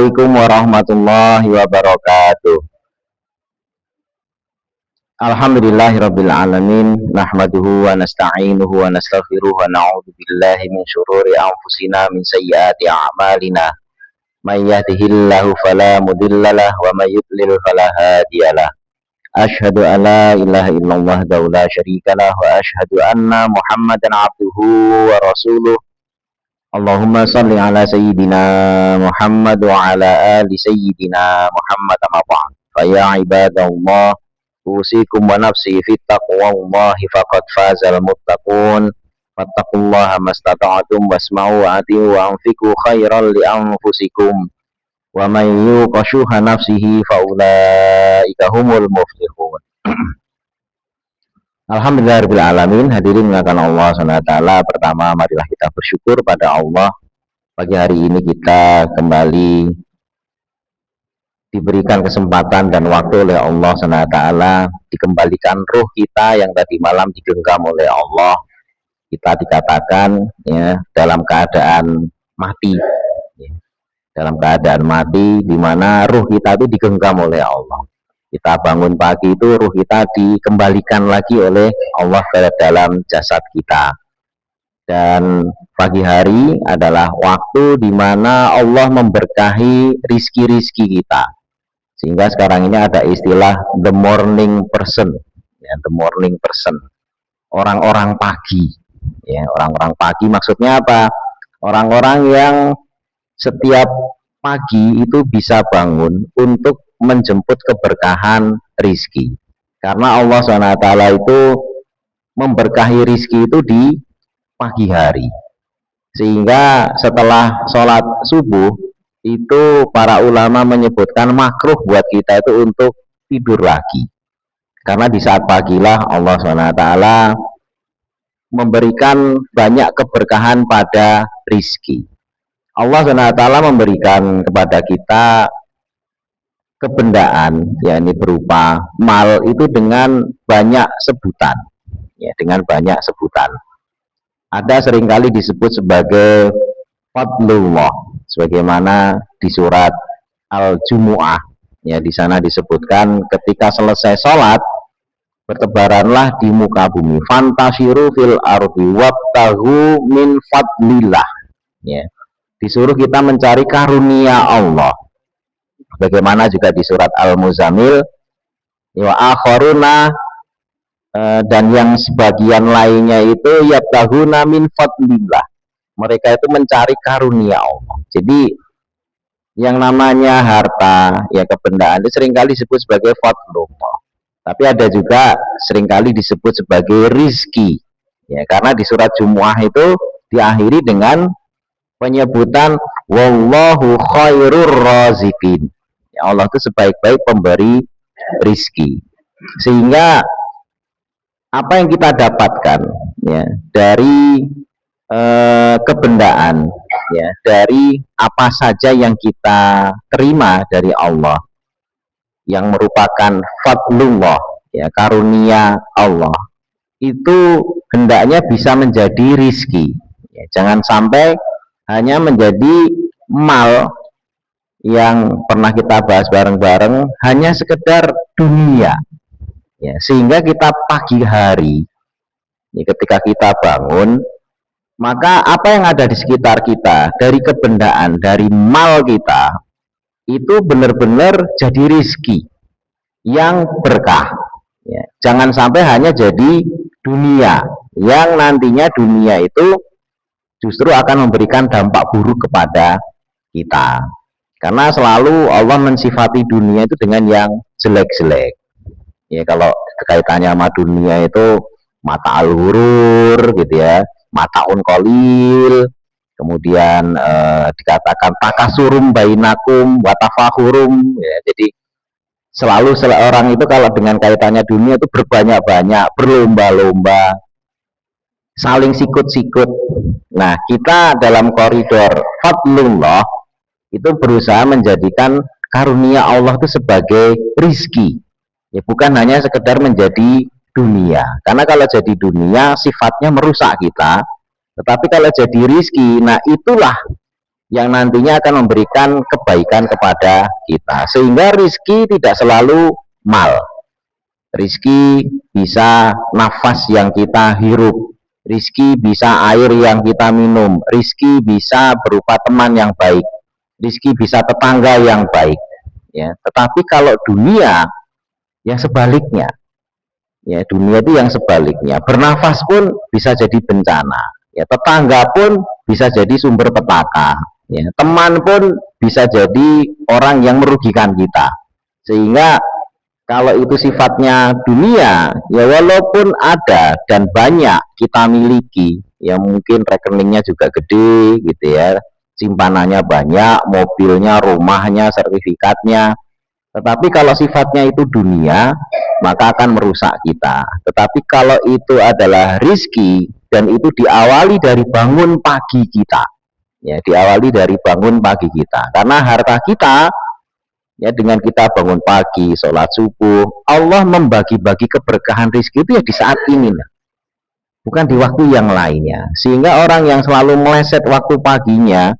Assalamualaikum warahmatullahi wabarakatuh. Alhamdulillahirabbil alamin, nahmaduhu wa nasta'inuhu wa nastaghfiruh wa na'udzu billahi min syururi anfusina min sayyiati a'malina. May yahdihillahu fala mudhillalah wa may yudlil fala hadiyalah. Asyhadu an la ilaha illallah wa la syarikalah wa asyhadu anna Muhammadan abduhu wa rasuluh. Allahumma salli ala sayyidina Muhammad wa ala ali sayyidina Muhammad amma ba'd. Fa ya ibadallah, usikum wa nafsi fit taqwallahi faqad fazal muttaqun. Fattaqullaha mastata'tum wasma'u wa ati'u wa anfiqu khairan li anfusikum. Wa may yuqa syuha nafsihi fa ulaika humul muflihun. Alhamdulillahirabbil alamin. Hadirin mengatakan Allah SWT. Pertama, marilah kita bersyukur pada Allah. Pagi hari ini kita kembali diberikan kesempatan dan waktu oleh Allah SWT, dikembalikan ruh kita yang tadi malam digenggam oleh Allah. Kita dikatakan ya dalam keadaan mati, ya, dalam keadaan mati, di mana ruh kita itu digenggam oleh Allah. Kita bangun pagi itu ruh kita dikembalikan lagi oleh Allah ke dalam jasad kita. Dan pagi hari adalah waktu di mana Allah memberkahi rizki-rizki kita. Sehingga sekarang ini ada istilah the morning person, ya, the morning person, orang-orang pagi. Ya, orang-orang pagi maksudnya apa? Orang-orang yang setiap pagi itu bisa bangun untuk menjemput keberkahan rizki. Karena Allah SWT itu memberkahi rizki itu di pagi hari. Sehingga setelah sholat subuh itu para ulama menyebutkan makruh buat kita itu untuk tidur lagi. Karena di saat pagilah Allah SWT memberikan banyak keberkahan pada rizki. Allah SWT memberikan kepada kita kebendaan, yakni berupa mal itu dengan banyak sebutan, ya, dengan banyak sebutan. Ada seringkali disebut sebagai fadlullah, sebagaimana di surat Al-Jumu'ah, ya, di sana disebutkan ketika selesai sholat bertebaranlah di muka bumi, fantashiru fil ardi wabtahu min fadlillah, ya, disuruh kita mencari karunia Allah. Bagaimana juga di surat Al-Muzammil, wa akharuna, dan yang sebagian lainnya itu yabtahuna min fadlillah, mereka itu mencari karunia Allah. Jadi yang namanya harta, ya, kebendaan itu seringkali disebut sebagai fadlullah, tapi ada juga seringkali disebut sebagai rizki, ya, karena di surat Jumu'ah itu diakhiri dengan penyebutan wallahu khairur raziqin, ya, Allah itu sebaik-baik pemberi rizki. Sehingga apa yang kita dapatkan, ya, dari kebendaan, ya, dari apa saja yang kita terima dari Allah yang merupakan fadlullah, ya, karunia Allah, itu hendaknya bisa menjadi rizki, ya, jangan sampai hanya menjadi mal yang pernah kita bahas bareng-bareng, hanya sekedar dunia, ya, sehingga kita pagi hari, ya, ketika kita bangun, maka apa yang ada di sekitar kita, dari kebendaan, dari mal kita, itu benar-benar jadi rizki yang berkah, ya. Jangan sampai hanya jadi dunia, yang nantinya dunia itu justru akan memberikan dampak buruk kepada kita. Karena selalu Allah mensifati dunia itu dengan yang jelek-jelek. Ya, kalau kaitannya sama dunia itu mata al-hurur, gitu ya, mataun kolil, kemudian dikatakan takasurum bainakum watafahurum, ya. Jadi selalu seorang itu kalau dengan kaitannya dunia itu berbanyak-banyak, berlomba-lomba, saling sikut-sikut. Nah, kita dalam koridor fadlullah itu berusaha menjadikan karunia Allah itu sebagai rizki, ya, bukan hanya sekedar menjadi dunia. Karena kalau jadi dunia sifatnya merusak kita, tetapi kalau jadi rizki, nah itulah yang nantinya akan memberikan kebaikan kepada kita. Sehingga rizki tidak selalu mal. Rizki bisa nafas yang kita hirup, rizki bisa air yang kita minum, rizki bisa berupa teman yang baik, rizki bisa tetangga yang baik. Ya, tetapi kalau dunia yang sebaliknya, ya dunia itu yang sebaliknya. Bernafas pun bisa jadi bencana. Ya, tetangga pun bisa jadi sumber petaka. Ya, teman pun bisa jadi orang yang merugikan kita. Sehingga kalau itu sifatnya dunia, ya walaupun ada dan banyak kita miliki, ya mungkin rekeningnya juga gede gitu ya, simpanannya banyak, mobilnya, rumahnya, sertifikatnya. Tetapi kalau sifatnya itu dunia, maka akan merusak kita. Tetapi kalau itu adalah rizki dan itu diawali dari bangun pagi kita, ya diawali dari bangun pagi kita. Karena harta kita, ya dengan kita bangun pagi, sholat subuh, Allah membagi-bagi keberkahan rizki itu ya di saat ini, bukan di waktu yang lainnya. Sehingga orang yang selalu meleset waktu paginya,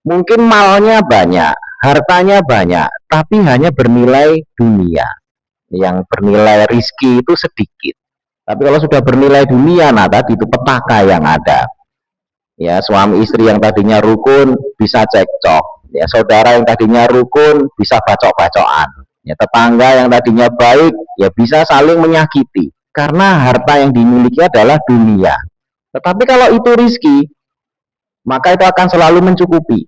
mungkin malnya banyak, hartanya banyak, tapi hanya bernilai dunia. Yang bernilai rizki itu sedikit. Tapi kalau sudah bernilai dunia, nah tadi itu petaka yang ada. Ya, suami istri yang tadinya rukun bisa cekcok. Ya, saudara yang tadinya rukun bisa bacok-bacokan. Ya, tetangga yang tadinya baik ya bisa saling menyakiti karena harta yang dimiliki adalah dunia. Tetapi kalau itu rizki, maka itu akan selalu mencukupi.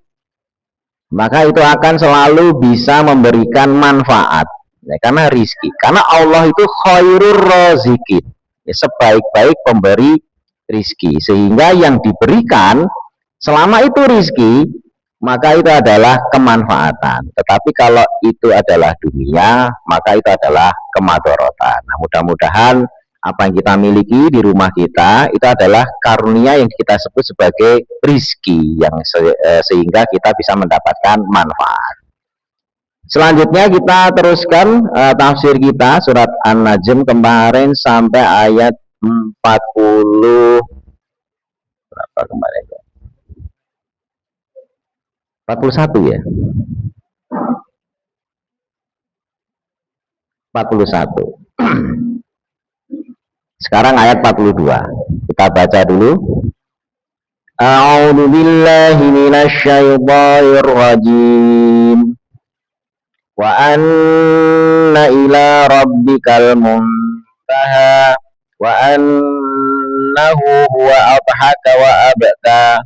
Maka itu akan selalu bisa memberikan manfaat. Ya, karena rizki. Karena Allah itu khairur razikin. Ya, sebaik-baik pemberi rizki, sehingga yang diberikan selama itu rizki, maka itu adalah kemanfaatan. Tetapi kalau itu adalah dunia, maka itu adalah kemadorotan. Nah, mudah-mudahan apa yang kita miliki di rumah kita itu adalah karunia yang kita sebut sebagai rizki, yang sehingga kita bisa mendapatkan manfaat. Selanjutnya kita teruskan tafsir kita surat An-Najm kemarin sampai ayat 40 berapa kemarin? 41 ya. 41. Sekarang ayat 42. Kita baca dulu. A'udzu billahi minasy syaithanir rajim. Wa anna ila rabbikal muntaha wa annahu huwa adhaka wa abka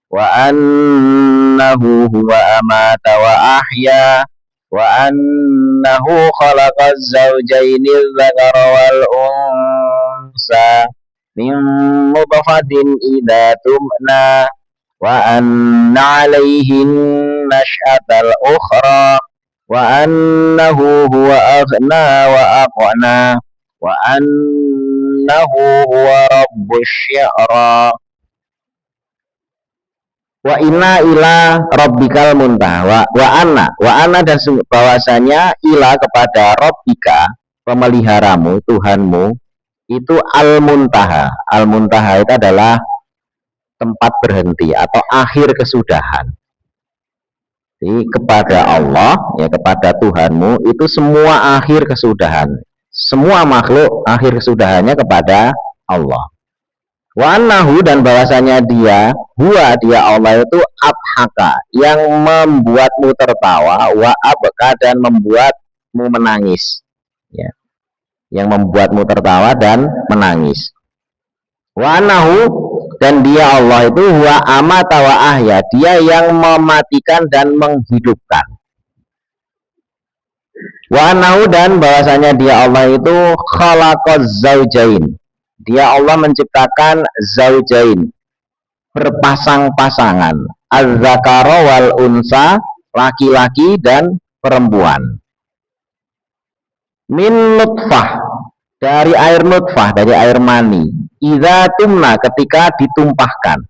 wa annahu huwa amata wa ahya wa annahu khalaqaz zawjaini dzakara wal unsa min nutfatin idza tumna wa anna 'alaihi nash'atal ukhra wa annahu huwa aghna wa aqna wa annahu huwa rabbus syi'ra wa inna ila rabbikal muntaha wa anna dan bahwasanya ila kepada rabbika pemeliharamu Tuhanmu itu al muntaha itu adalah tempat berhenti atau akhir kesudahan. Jadi kepada Allah, ya kepada Tuhanmu itu semua akhir kesudahan. Semua makhluk akhir kesudahannya kepada Allah. Wa annahu dan bahwasanya dia Allah itu abhaka yang membuatmu tertawa, wa abka dan membuatmu menangis. Ya. Yang membuatmu tertawa dan menangis. Wa annahu dan dia Allah itu huwa amata wa ahya, dia yang mematikan dan menghidupkan. Wa annahu dan bahwasanya dia Allah itu khalaqaz zaujain, dia Allah menciptakan zaujain, berpasang-pasangan, az-zakara wal unsa, laki-laki dan perempuan. Min nutfah, dari air nutfah, dari air mani, idza tumna ketika ditumpahkan.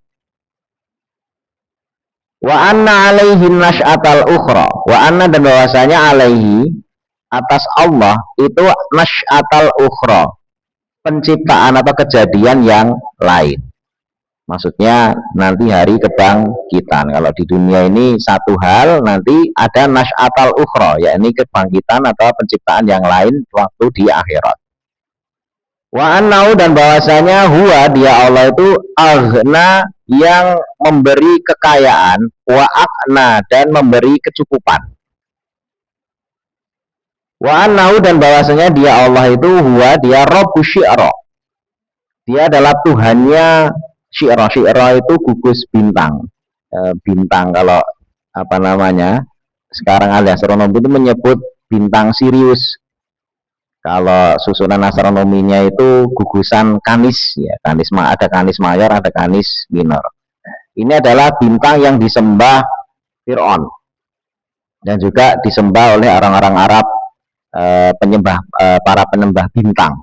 Wa anna alaihi nash'atal ukhra, wa anna dan bahwasanya alaihi atas Allah itu nash'atal ukhra, penciptaan atau kejadian yang lain. Maksudnya nanti hari kebangkitan. Kalau di dunia ini satu hal, nanti ada nas'atal ukhra, yakni kebangkitan atau penciptaan yang lain waktu di akhirat. Wa annau, dan bahwasanya huwa, dia Allah itu aghna, yang memberi kekayaan, wa akna, dan memberi kecukupan. Wa annau, dan bahwasanya dia Allah itu huwa, dia Rabbu syi'ra, dia adalah Tuhannya syi'ra. Syi'ra itu gugus bintang. Bintang, kalau apa namanya sekarang ahli astronomi itu menyebut bintang Sirius. Kalau susunan astronominya itu gugusan Canis, ya, Canis, ada Canis mayor, ada Canis minor. Ini adalah bintang yang disembah Fir'aun dan juga disembah oleh orang-orang Arab, para penyembah bintang.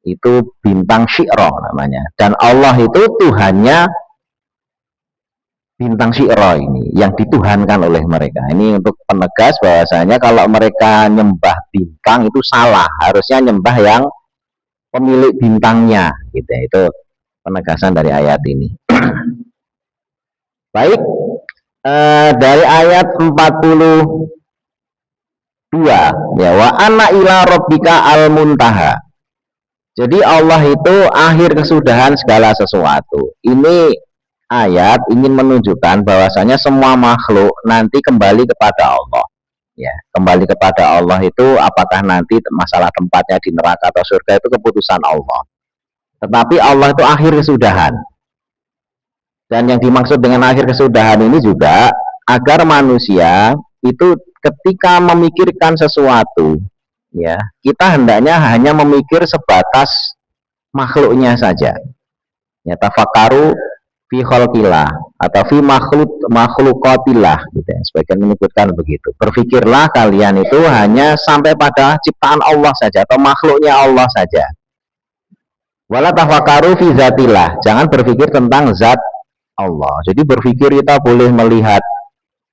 Itu bintang Syi'ra namanya. Dan Allah itu Tuhannya bintang Syi'ra ini, yang dituhankan oleh mereka. Ini untuk penegas bahwasanya kalau mereka nyembah bintang itu salah, harusnya nyembah yang pemilik bintangnya, gitu. Itu penegasan dari ayat ini. Baik, dari ayat 42, ya, wa anna ila rabbika al-muntaha. Jadi Allah itu akhir kesudahan segala sesuatu. Ini ayat ingin menunjukkan bahwasanya semua makhluk nanti kembali kepada Allah. Ya, kembali kepada Allah itu apakah nanti masalah tempatnya di neraka atau surga itu keputusan Allah. Tetapi Allah itu akhir kesudahan. Dan yang dimaksud dengan akhir kesudahan ini juga agar manusia itu ketika memikirkan sesuatu, ya, kita hendaknya hanya memikir sebatas makhluknya saja. Ya, tafakaru fi khalqillah atau fi makhluqatillah, gitu ya. Sebagian menyebutkan begitu. Berpikirlah kalian itu hanya sampai pada ciptaan Allah saja atau makhluknya Allah saja. Wala tafakaru fi zatillah, jangan berpikir tentang zat Allah. Jadi berpikir kita boleh melihat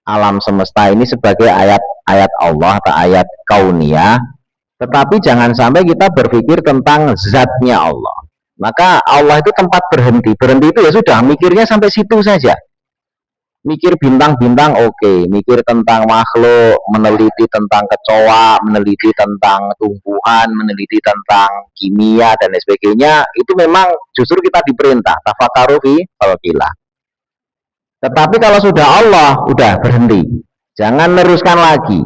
alam semesta ini sebagai ayat-ayat Allah atau ayat kauniyah, tetapi jangan sampai kita berpikir tentang zatnya Allah. Maka Allah itu tempat berhenti. Berhenti itu ya sudah, mikirnya sampai situ saja. Mikir bintang-bintang oke, mikir tentang makhluk, meneliti tentang kecoa, meneliti tentang tumbuhan, meneliti tentang kimia dan lain sebagainya, itu memang justru kita diperintah tafakaru fi khalqillah. Tetapi kalau sudah Allah, udah berhenti, jangan meneruskan lagi.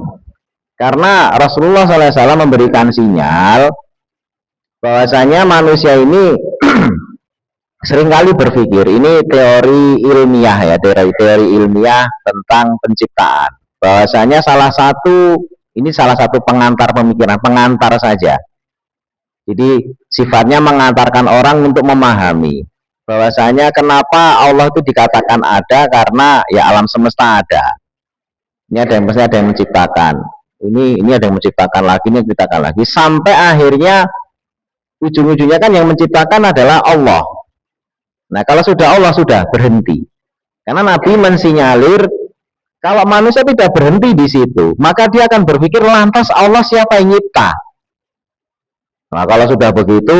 Karena Rasulullah SAW memberikan sinyal bahwasanya manusia ini seringkali berpikir, ini teori ilmiah, ya, teori ilmiah tentang penciptaan. Bahwasanya salah satu pengantar pemikiran, pengantar saja. Jadi sifatnya mengantarkan orang untuk memahami bahwasanya kenapa Allah itu dikatakan ada, karena ya alam semesta ada. Ini ada yang menciptakan. Ini ada yang menciptakan lagi, ini menciptakan lagi, sampai akhirnya ujung-ujungnya kan yang menciptakan adalah Allah. Nah, kalau sudah Allah, sudah berhenti. Karena Nabi mensinyalir kalau manusia tidak berhenti di situ, maka dia akan berpikir lantas Allah siapa yang nyipta. Nah, kalau sudah begitu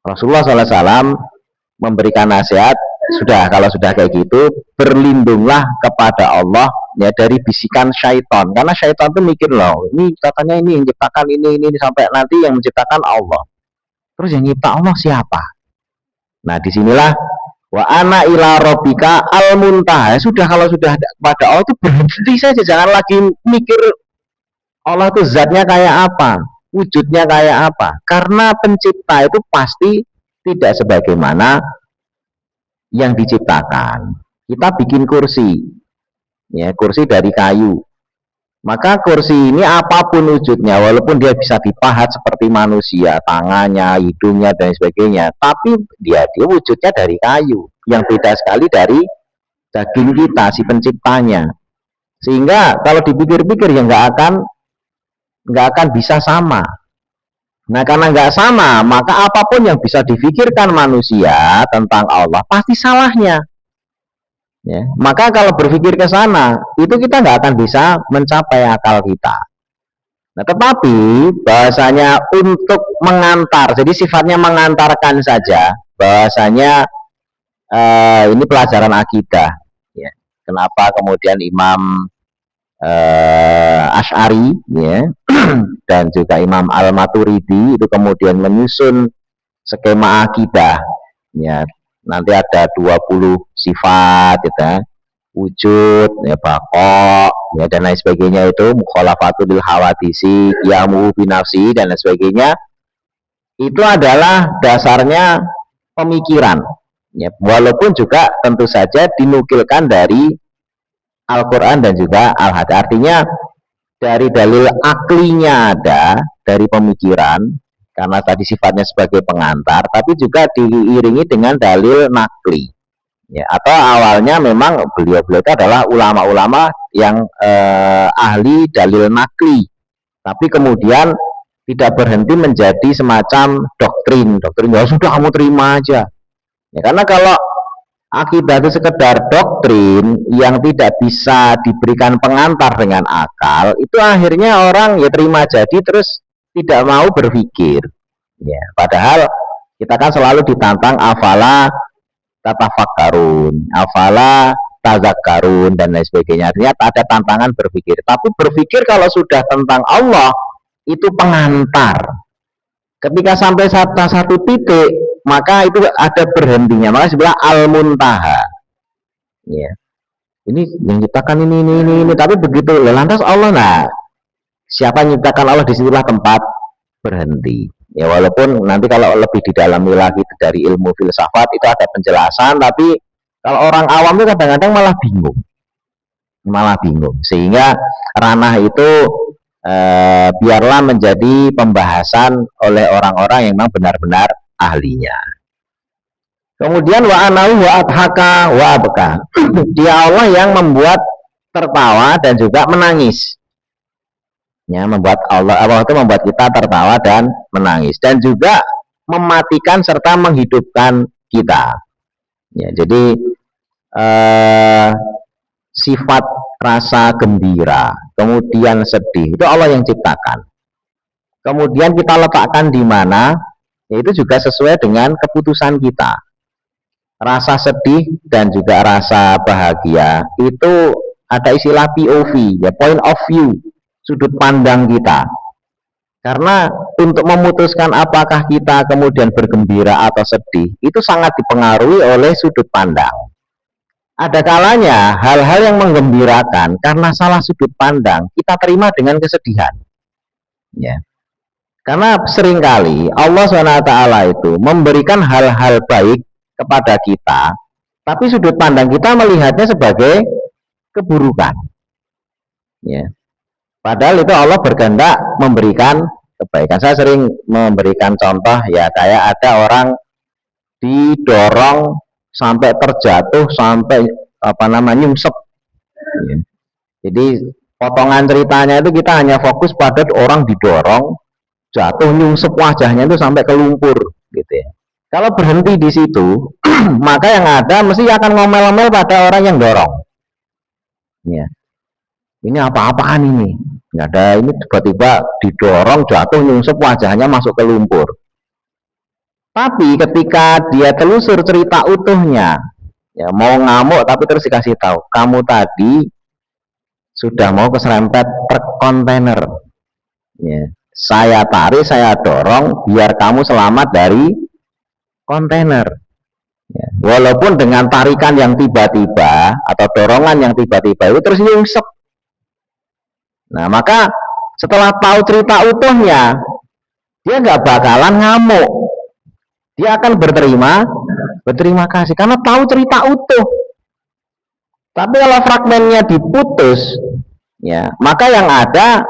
Rasulullah SAW memberikan nasihat, kalau sudah kayak gitu, berlindunglah kepada Allah, ya, dari bisikan syaitan. Karena syaitan itu mikir, loh, ini katanya ini yang menciptakan ini sampai nanti yang menciptakan Allah. Terus yang nyipta Allah siapa? Nah, disinilah wa ana ila rabbika al muntaha. Sudah, kalau sudah pada Allah itu berhenti saja, jangan lagi mikir Allah itu zatnya kayak apa, wujudnya kayak apa. Karena pencipta itu pasti tidak sebagaimana yang diciptakan. Kita bikin kursi, ya, kursi dari kayu. Maka kursi ini apapun wujudnya, walaupun dia bisa dipahat seperti manusia, tangannya, hidungnya dan sebagainya, tapi dia wujudnya dari kayu, yang beda sekali dari daging kita, si penciptanya. Sehingga kalau dipikir-pikir ya nggak akan bisa sama. Nah, karena nggak sama, maka apapun yang bisa difikirkan manusia tentang Allah pasti salahnya. Ya, maka kalau berpikir ke sana, itu kita nggak akan bisa mencapai akal kita. Nah, tetapi bahasanya untuk mengantar, jadi sifatnya mengantarkan saja, bahasanya ini pelajaran akidah. Ya. Kenapa kemudian Imam Asy'ari ya, dan juga Imam Al-Maturidi itu kemudian menyusun skema akidah. Ya, nanti ada 20 sifat gitu, wujud, ya, bako, ya, dan lain sebagainya, itu mukhalafatul hawadisi, qiyamu binafsi dan lain sebagainya. Itu adalah dasarnya pemikiran. Ya, walaupun juga tentu saja dinukilkan dari Al-Quran dan juga Al-Hadis. Artinya dari dalil aklinya ada, dari pemikiran, karena tadi sifatnya sebagai pengantar, tapi juga diiringi dengan dalil nakli. Ya, atau awalnya memang beliau-beliau itu adalah ulama-ulama yang ahli dalil nakli, tapi kemudian tidak berhenti menjadi semacam doktrin. Ya sudah, kamu terima aja. Ya, karena kalau akidah itu sekedar doktrin yang tidak bisa diberikan pengantar dengan akal, itu akhirnya orang ya terima jadi terus tidak mau berpikir. Ya, padahal kita kan selalu ditantang afala tatafakkarun, afala tazakkarun dan lain sebagainya. Artinya ada tantangan berpikir. Tapi berpikir kalau sudah tentang Allah itu pengantar. Ketika sampai satu titik, maka itu ada berhentinya. Maka sebelah al-muntaha. Ya. Ini yang ciptakan ini. Tapi begitu, lantas Allah, nah, siapa yang menciptakan Allah, disitulah tempat berhenti. Ya, walaupun nanti kalau lebih didalami lagi dari ilmu filsafat itu ada penjelasan, tapi kalau orang awam itu kadang-kadang malah bingung. Sehingga ranah itu biarlah menjadi pembahasan oleh orang-orang yang memang benar-benar ahlinya. Kemudian wa anahu wa adhaka wa abka. Dia Allah yang membuat tertawa dan juga menangis. Ya, Allah itu membuat kita tertawa dan menangis, dan juga mematikan serta menghidupkan kita. Ya, jadi sifat rasa gembira, kemudian sedih, itu Allah yang ciptakan. Kemudian kita letakkan di mana, yaitu juga sesuai dengan keputusan kita. Rasa sedih dan juga rasa bahagia itu ada istilah POV, ya, point of view, sudut pandang kita. Karena untuk memutuskan apakah kita kemudian bergembira atau sedih, itu sangat dipengaruhi oleh sudut pandang. Ada kalanya hal-hal yang menggembirakan karena salah sudut pandang kita terima dengan kesedihan. Ya. Karena seringkali Allah SWT itu memberikan hal-hal baik kepada kita, tapi sudut pandang kita melihatnya sebagai keburukan. Ya. Padahal itu Allah berkehendak memberikan kebaikan. Saya sering memberikan contoh, ya, kayak ada orang didorong sampai terjatuh, sampai nyungsep. Ya. Jadi potongan ceritanya itu kita hanya fokus pada orang didorong, jatuh, nyungsep, wajahnya itu sampai ke lumpur, gitu ya. Kalau berhenti di situ, maka yang ada mesti akan ngomel-ngomel pada orang yang dorong. Ya. Ini apa-apaan ini? Nggak ada, ini tiba-tiba didorong, jatuh, nyungsep, wajahnya masuk ke lumpur. Tapi ketika dia telusur cerita utuhnya, ya, mau ngamuk tapi terus dikasih tahu, kamu tadi sudah mau keserempet truk kontainer. Ya, saya tarik, saya dorong biar kamu selamat dari kontainer. Ya, walaupun dengan tarikan yang tiba-tiba atau dorongan yang tiba-tiba itu terus nyungsep. Nah, maka setelah tahu cerita utuhnya, dia nggak bakalan ngamuk. Dia akan berterima kasih karena tahu cerita utuh. Tapi kalau fragmennya diputus, ya, maka yang ada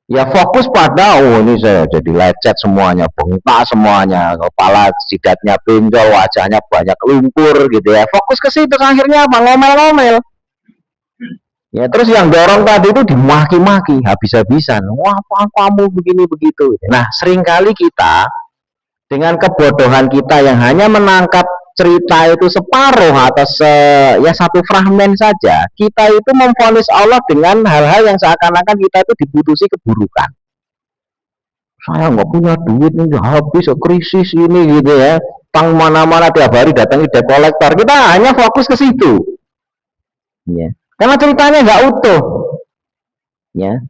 ya fokus pada, oh ini saya jadi lecet semuanya, bengkak semuanya, kepala jidatnya benjol, wajahnya banyak lumpur, gitu ya. Fokus ke situ, akhirnya apa? Ngomel-ngomel. Ya, terus yang dorong tadi itu dimaki-maki habis-habisan. Wah, apa kamu begini begitu. Nah, seringkali kita dengan kebodohan kita yang hanya menangkap cerita itu separuh atau satu fragmen saja, kita itu memvonis Allah dengan hal-hal yang seakan-akan kita itu diputusi keburukan. Saya nggak punya duit, ini habis, krisis ini, gitu ya. pang mana-mana tiap hari datangi debt collector, kita hanya fokus ke situ, ya. Karena ceritanya nggak utuh, ya.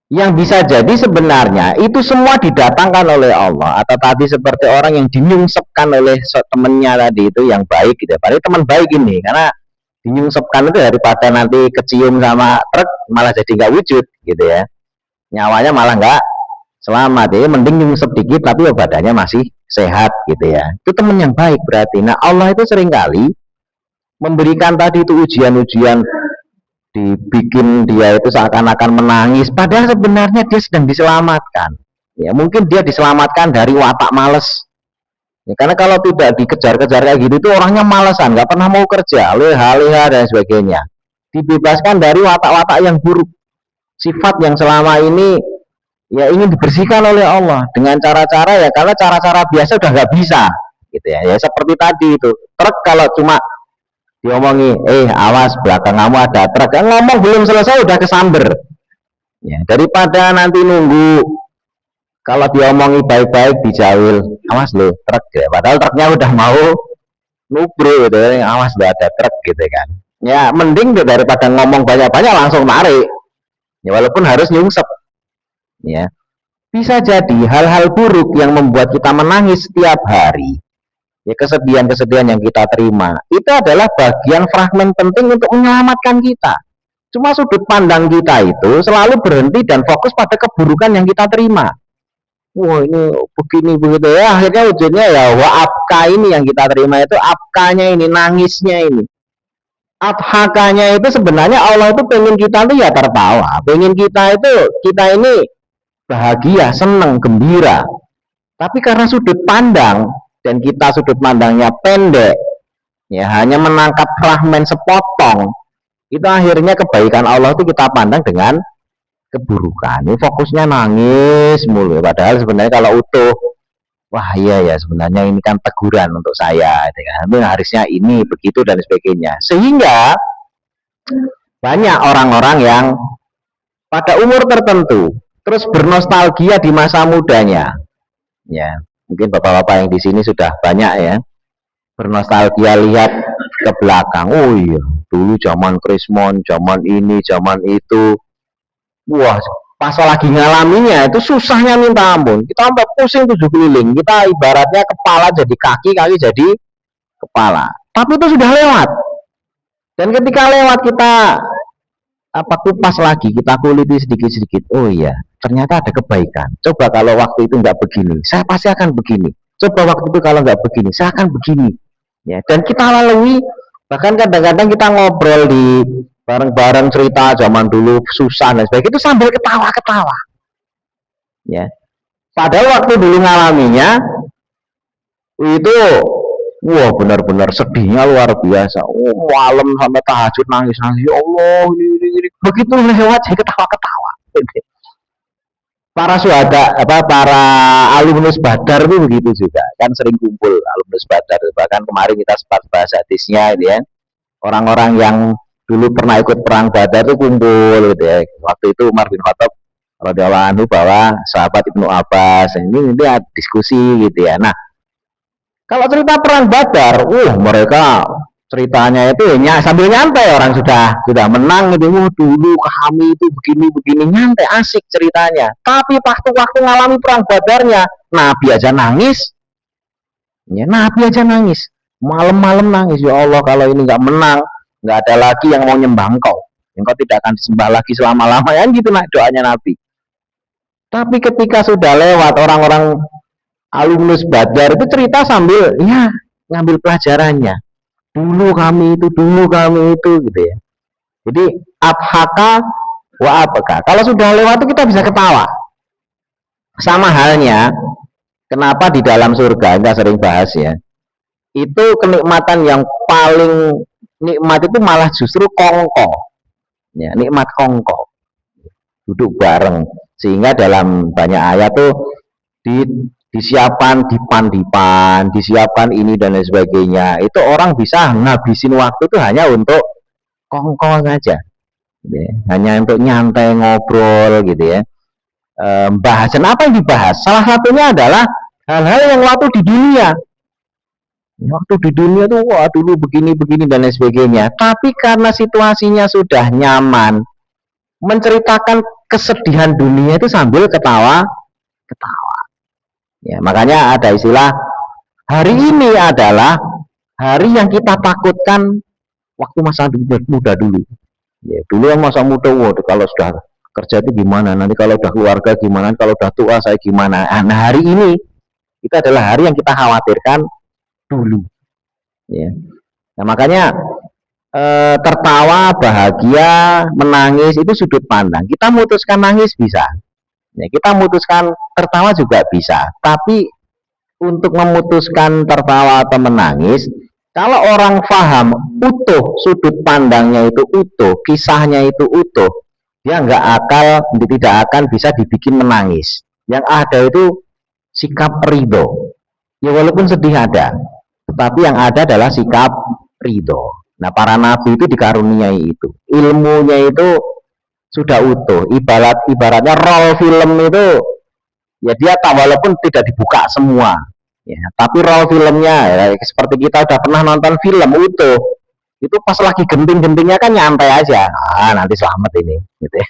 Yang bisa jadi sebenarnya itu semua didatangkan oleh Allah, atau tadi seperti orang yang dinyungsepkan oleh temennya tadi itu yang baik gitu. Padahal teman baik ini, karena dinyungsepkan itu daripada nanti kecium sama truk malah jadi nggak wujud gitu ya, nyawanya malah nggak selamat ya. Mending nyungsep dikit tapi badannya masih sehat gitu ya, itu teman yang baik berarti. Nah Allah itu seringkali memberikan tadi itu ujian-ujian, dibikin dia itu seakan-akan menangis padahal sebenarnya dia sedang diselamatkan, ya. Mungkin dia diselamatkan dari watak males, ya, karena kalau tidak dikejar-kejar kayak gitu itu orangnya malesan, nggak pernah mau kerja, leha-leha dan sebagainya. Dibebaskan dari watak-watak yang buruk, sifat yang selama ini ya ingin dibersihkan oleh Allah dengan cara-cara, ya karena cara-cara biasa udah nggak bisa gitu ya. Ya seperti tadi itu truk, kalau cuma diomongi awas belakang kamu ada truk, kan ngomong belum selesai udah kesamber, ya. Daripada nanti nunggu, kalau diomongi baik-baik dijawil awas lo truk ya, padahal truknya udah mau nubro gitu ya, awas lo ada truk gitu kan. Ya mending daripada ngomong banyak-banyak langsung narik, ya walaupun harus nyungsep, ya. Bisa jadi hal-hal buruk yang membuat kita menangis setiap hari, ya kesedihan-kesedihan yang kita terima itu adalah bagian fragmen penting untuk menyelamatkan kita. Cuma sudut pandang kita itu selalu berhenti dan fokus pada keburukan yang kita terima. Wah ini begini begitu ya, akhirnya wujudnya ya waabka ini yang kita terima itu, abkanya ini, nangisnya ini. Abhakanya itu sebenarnya Allah itu pengen kita tuh ya tertawa, pengen kita itu, kita ini bahagia, senang, gembira. Tapi karena sudut pandang, dan kita sudut pandangnya pendek, ya hanya menangkap fragmen sepotong, itu akhirnya kebaikan Allah itu kita pandang dengan keburukan. Ini fokusnya nangis mulu, padahal sebenarnya kalau utuh, wah iya ya sebenarnya ini kan teguran untuk saya, ini harusnya ini begitu dan sebagainya. Sehingga banyak orang-orang yang pada umur tertentu terus bernostalgia di masa mudanya, ya. Mungkin bapak-bapak yang di sini sudah banyak ya bernostalgia, lihat ke belakang. Oh iya, dulu zaman Krismon, zaman ini, zaman itu. Wah, pas lagi ngalaminya itu susahnya minta ampun. Kita sampai pusing 7 keliling. Kita ibaratnya kepala jadi kaki, kaki jadi kepala. Tapi itu sudah lewat. Dan ketika lewat kita kupas lagi, kita kuliti sedikit-sedikit. Oh iya, ternyata ada kebaikan. Coba kalau waktu itu nggak begini, saya pasti akan begini. Coba waktu itu kalau nggak begini, saya akan begini. Ya, dan kita lalui, bahkan kadang-kadang kita ngobrol di bareng-bareng cerita zaman dulu susah dan sebagainya itu sambil ketawa-ketawa. Ya, padahal waktu dulu ngalaminya itu, wah benar-benar sedihnya luar biasa. Oh, malam sampai tahajud nangis-nangis. Ya Allah, ini. Begitu lewat saya ketawa-ketawa. Para syuhada, para alumnus Badar itu begitu juga, kan sering kumpul alumnus Badar. Bahkan kemarin kita sempat bahas hadisnya, gitu ya. Orang-orang yang dulu pernah ikut perang Badar itu kumpul, gitu ya. Waktu itu Umar bin Khattab radhiyallahu anhu bawa sahabat Ibnu Abbas, ini diskusi gitu ya. Nah, kalau cerita perang Badar, mereka ceritanya itu sambil nyantai, orang sudah menang gitu. Dulu kami itu begini nyantai, asik ceritanya. Tapi waktu ngalami perang Badarnya, Nabi aja nangis. Ya, Nabi aja nangis. Malam-malam nangis, ya Allah kalau ini nggak menang, nggak ada lagi yang mau nyembah engkau. Engkau tidak akan disembah lagi selama-lamanya, gitu nah doanya Nabi. Tapi ketika sudah lewat, orang-orang alumnus Badar itu cerita sambil ya ngambil pelajarannya. Dulu kami itu gitu ya. Jadi abhaka wa abka. Kalau sudah lewat itu kita bisa ketawa. Sama halnya, kenapa di dalam surga, kita sering bahas ya, itu kenikmatan yang paling nikmat itu malah justru kongko. Ya, nikmat kongko. Duduk bareng. Sehingga dalam banyak ayat tuh disiapkan dipan, disiapkan ini dan lain sebagainya. Itu orang bisa ngabisin waktu itu hanya untuk kongko saja, gitu ya. Hanya untuk nyantai ngobrol gitu ya. Bahasan apa yang dibahas? Salah satunya adalah hal-hal yang waktu di dunia. Waktu di dunia tuh wah dulu begini-begini dan lain sebagainya. Tapi karena situasinya sudah nyaman, menceritakan kesedihan dunia itu sambil ketawa, ketawa. Ya, makanya ada istilah hari ini adalah hari yang kita takutkan waktu masa muda dulu. Ya, dulu yang masa muda, waduh, kalau sudah kerja itu gimana, nanti kalau udah keluarga gimana, kalau udah tua saya gimana. Nah, hari ini itu adalah hari yang kita khawatirkan dulu. Ya. Nah, makanya tertawa, bahagia, menangis itu sudut pandang. Kita memutuskan nangis bisa, ya, kita memutuskan tertawa juga bisa. Tapi untuk memutuskan tertawa atau menangis, kalau orang paham utuh sudut pandangnya itu utuh, kisahnya itu utuh, dia tidak akan bisa dibikin menangis. Yang ada itu sikap ridho. Ya walaupun sedih ada, tetapi yang ada adalah sikap ridho. Nah, para nabi itu dikaruniai itu. Ilmunya itu sudah utuh. Ibaratnya roll film itu, ya dia tak walaupun tidak dibuka semua. Ya, tapi roll filmnya ya, seperti kita udah pernah nonton film utuh. Itu pas lagi genting-gentingnya kan nyantai aja. Nanti selamat ini. Gitu ya.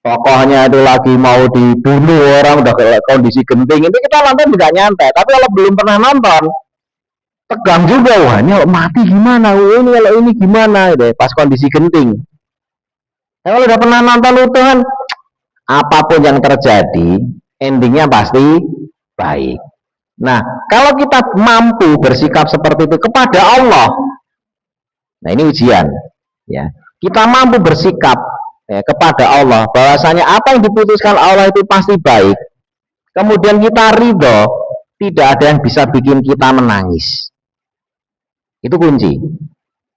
Tokohnya itu lagi mau dibunuh orang udah kondisi genting. Itu kita nonton juga nyantai. Tapi kalau belum pernah nonton, tegang juga, wah ini kalau mati gimana, ini kalau ini gimana gitu, pas kondisi genting. Kalau udah pernah nonton utuhan, apapun yang terjadi endingnya pasti baik. Nah, kalau kita mampu bersikap seperti itu kepada Allah, nah ini ujian ya, kita mampu bersikap ya, kepada Allah bahwasanya apa yang diputuskan Allah itu pasti baik, kemudian kita ridho, tidak ada yang bisa bikin kita menangis. Itu kunci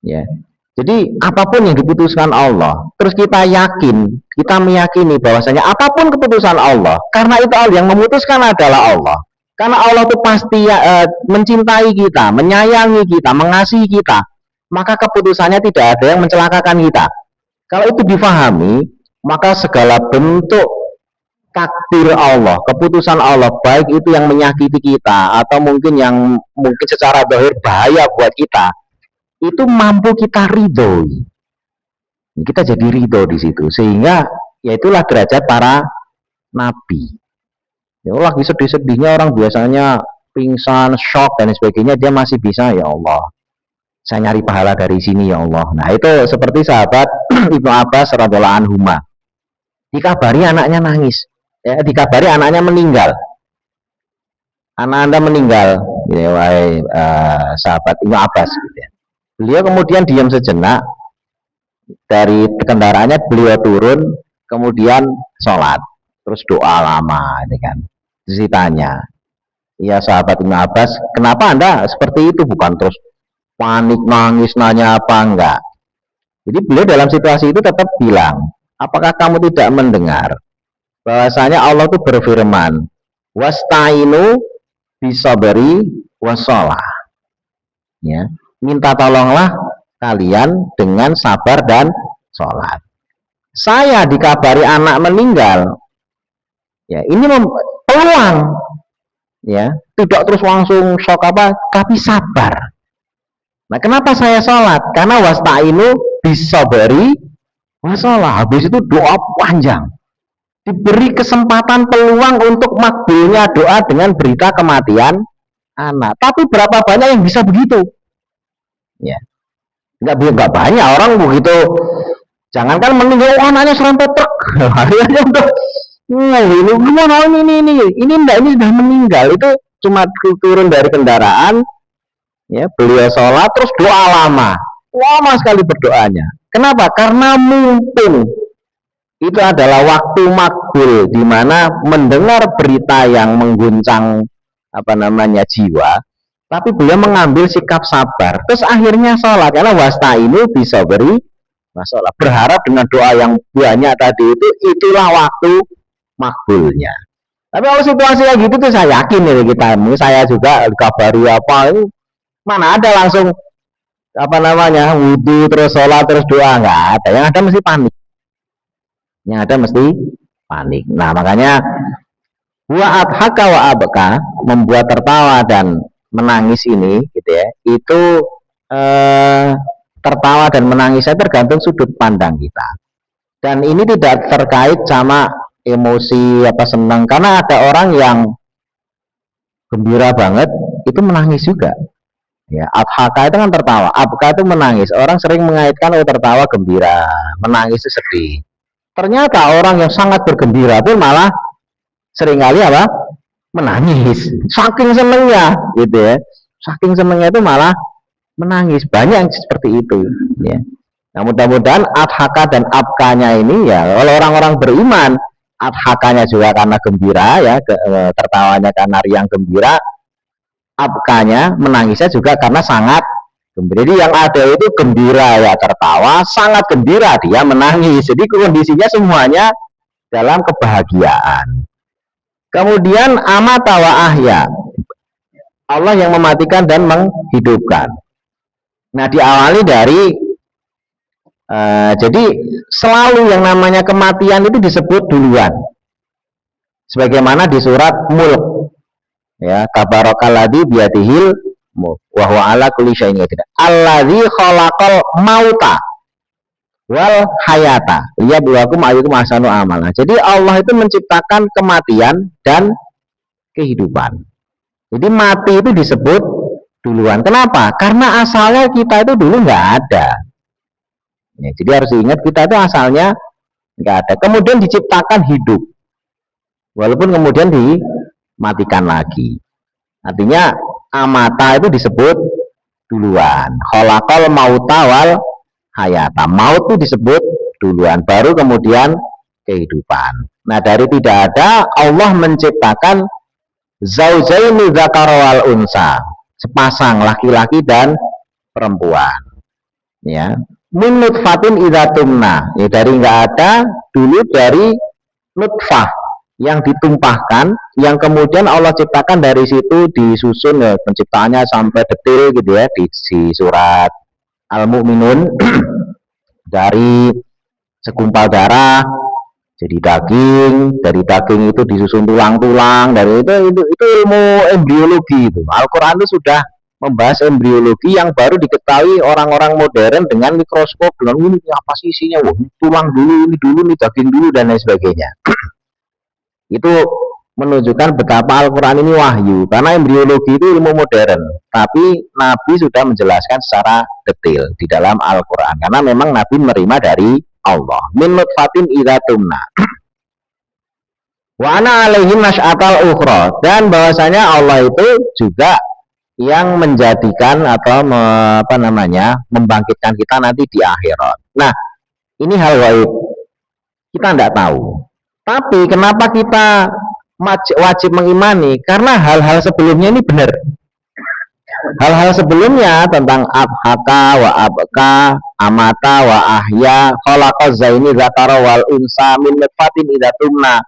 ya. Jadi apapun yang diputuskan Allah, terus kita yakin, kita meyakini bahwasanya apapun keputusan Allah, karena itu Allah yang memutuskan adalah Allah. Karena Allah itu pasti mencintai kita, menyayangi kita, mengasihi kita, maka keputusannya tidak ada yang mencelakakan kita. Kalau itu difahami, maka segala bentuk takdir Allah, keputusan Allah, baik itu yang menyakiti kita atau mungkin yang mungkin secara zahir bahaya buat kita, itu mampu kita ridhoi. Kita jadi ridho di situ, sehingga ya itulah derajat para nabi. Ya lagi sedih-sedihnya orang biasanya pingsan, shock dan sebagainya, dia masih bisa, ya Allah, saya nyari pahala dari sini ya Allah. Nah itu seperti sahabat Ibnu Abbas radhiyallahu anhu, dikabari anaknya nangis, ya, dikabari anaknya meninggal, anak Anda meninggal, gitu ya, wahai sahabat Ibnu Abbas, gitu ya. Beliau kemudian diam sejenak dari kendaraannya, beliau turun, kemudian sholat, terus doa lama, ini kan. Terus ditanya, ya sahabat Ibnu Abbas, kenapa Anda seperti itu? Bukan terus panik, nangis, nanya apa, enggak. Jadi beliau dalam situasi itu tetap bilang, apakah kamu tidak mendengar bahwasanya Allah itu berfirman, wasta'inu bisabri wassalah. Ya, minta tolonglah kalian dengan sabar dan sholat. Saya dikabari anak meninggal, ya ini peluang, ya tidak terus langsung shock apa, tapi sabar. Nah kenapa saya sholat? Karena wasta'inu bisabri wassalah. Habis itu doa panjang, diberi kesempatan peluang untuk makbulnya doa dengan berita kematian anak. Tapi berapa banyak yang bisa begitu? Ya, nggak banyak orang begitu. Jangankan meninggal, anaknya serempet truk, akhirnya udah, ini gimana ini sudah meninggal. Itu cuma turun dari kendaraan, ya beliau sholat terus doa lama sekali berdoanya. Kenapa? Karena mungkin itu adalah waktu makbul, di mana mendengar berita yang mengguncang jiwa, tapi beliau mengambil sikap sabar, terus akhirnya sholat. Karena wasta'inu bisabri wassalah, berharap dengan doa yang banyak tadi itu, itulah waktu makbulnya. Tapi kalau situasi kayak gitu tuh saya yakin ya kita, saya juga kabari apa, mana ada langsung wudhu terus sholat terus doa, nggak ada. Yang ada mesti panik, nah makanya wa adhaka wa abka, membuat tertawa dan menangis ini gitu gitu ya, itu tertawa dan menangisnya tergantung sudut pandang kita. Dan ini tidak terkait sama emosi apa senang, karena ada orang yang gembira banget itu menangis juga. Ya, adhaka itu kan tertawa, abka itu menangis. Orang sering mengaitkan oh tertawa gembira, menangis itu sedih. Ternyata orang yang sangat bergembira pun malah seringkali apa? Menangis. Saking senengnya, gitu ya. Saking senengnya itu malah menangis. Banyak yang seperti itu, ya. Nah, mudah-mudahan adhaka dan abkanya ini ya, oleh orang-orang beriman, adhakanya juga karena gembira ya, tertawanya karena riang gembira, abkanya menangisnya juga karena sangat gembira. Jadi yang ada itu gembira ya tertawa, sangat gembira dia menangis. Jadi kondisinya semuanya dalam kebahagiaan. Kemudian amata wa ahya, Allah yang mematikan dan menghidupkan. Nah, diawali dari jadi selalu yang namanya kematian itu disebut duluan. Sebagaimana di surat Mulk. Ya, tabarakalladzi biyadihil mulk wa huwa ala kulli syai'in qadir. Alladzi khalaqal mauta wal hayata liyabluwakum ayyukum ahsanu amala. Jadi Allah itu menciptakan kematian dan kehidupan. Jadi mati itu disebut duluan. Kenapa? Karena asalnya kita itu dulu nggak ada. Ya, jadi harus diingat kita itu asalnya nggak ada. Kemudian diciptakan hidup. Walaupun kemudian dimatikan lagi. Artinya amata itu disebut duluan. Khalaqal mauta wal hayata. Maut itu disebut duluan, baru kemudian kehidupan. Nah, dari tidak ada Allah menciptakan zaujaini dzakara wal unsa, sepasang laki-laki dan perempuan. Ya. Min nutfatin idza tumna. Ya, dari enggak ada dulu dari nutfah yang ditumpahkan, yang kemudian Allah ciptakan dari situ disusun ya penciptaannya sampai detail gitu ya di surat Al-Mu'minun. Dari segumpal darah jadi daging, dari daging itu disusun tulang-tulang, dari itu ilmu embriologi itu. Al-Quran itu sudah membahas embriologi yang baru diketahui orang-orang modern dengan mikroskop, dengan ini apa sih isinya, wah, tulang dulu, ini dulu, ini daging dulu dan lain sebagainya. Itu menunjukkan betapa Al-Quran ini wahyu, karena embriologi itu ilmu modern, tapi Nabi sudah menjelaskan secara detail di dalam Al-Quran, karena memang Nabi menerima dari Allah. Min nutfatin idza tumna wa ana alaihim nasy'atal ukhra, dan bahwasanya Allah itu juga yang menjadikan atau membangkitkan kita nanti di akhirat. Nah, ini hal gaib, kita tidak tahu. Tapi kenapa kita wajib mengimani? Karena hal-hal sebelumnya ini benar. Hal-hal sebelumnya tentang abhaka wa abka, amata wa ahya, khalaqaz zaini dzakara wal unsa min nutfatin idza tumna,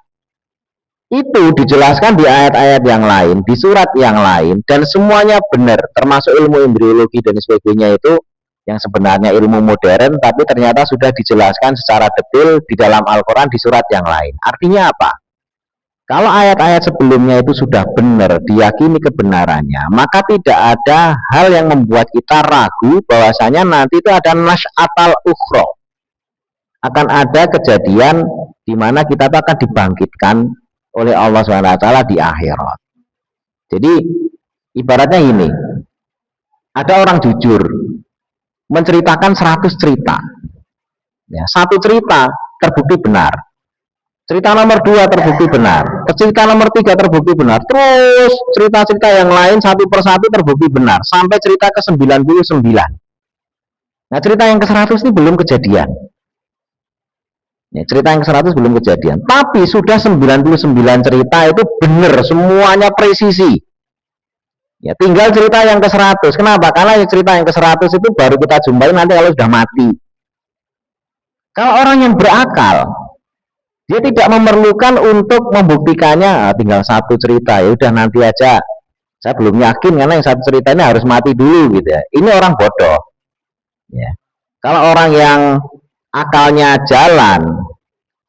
itu dijelaskan di ayat-ayat yang lain, di surat yang lain, dan semuanya benar, termasuk ilmu embriologi dan sebagainya itu yang sebenarnya ilmu modern, tapi ternyata sudah dijelaskan secara detail di dalam Al-Quran di surat yang lain. Artinya apa? Kalau ayat-ayat sebelumnya itu sudah benar, diyakini kebenarannya, maka tidak ada hal yang membuat kita ragu bahwasanya nanti itu ada nasy'atal ukhra, akan ada kejadian di mana kita akan dibangkitkan oleh Allah SWT di akhirat. Jadi ibaratnya ini, ada orang jujur menceritakan 100 cerita, ya, satu cerita terbukti benar, cerita nomor 2 terbukti benar, cerita nomor 3 terbukti benar, terus cerita-cerita yang lain satu persatu terbukti benar, sampai cerita ke 99. Nah, cerita yang ke 100 ini belum kejadian, ya, cerita yang ke 100 belum kejadian, tapi sudah 99 cerita itu benar, semuanya presisi. Ya, tinggal cerita yang ke 100. Kenapa? Karena cerita yang ke 100 itu baru kita jumpai nanti kalau sudah mati. Kalau orang yang berakal, dia tidak memerlukan untuk membuktikannya, tinggal satu cerita, ya udah nanti aja. Saya belum yakin karena yang satu cerita ini harus mati dulu gitu ya. Ini orang bodoh. Ya. Kalau orang yang akalnya jalan,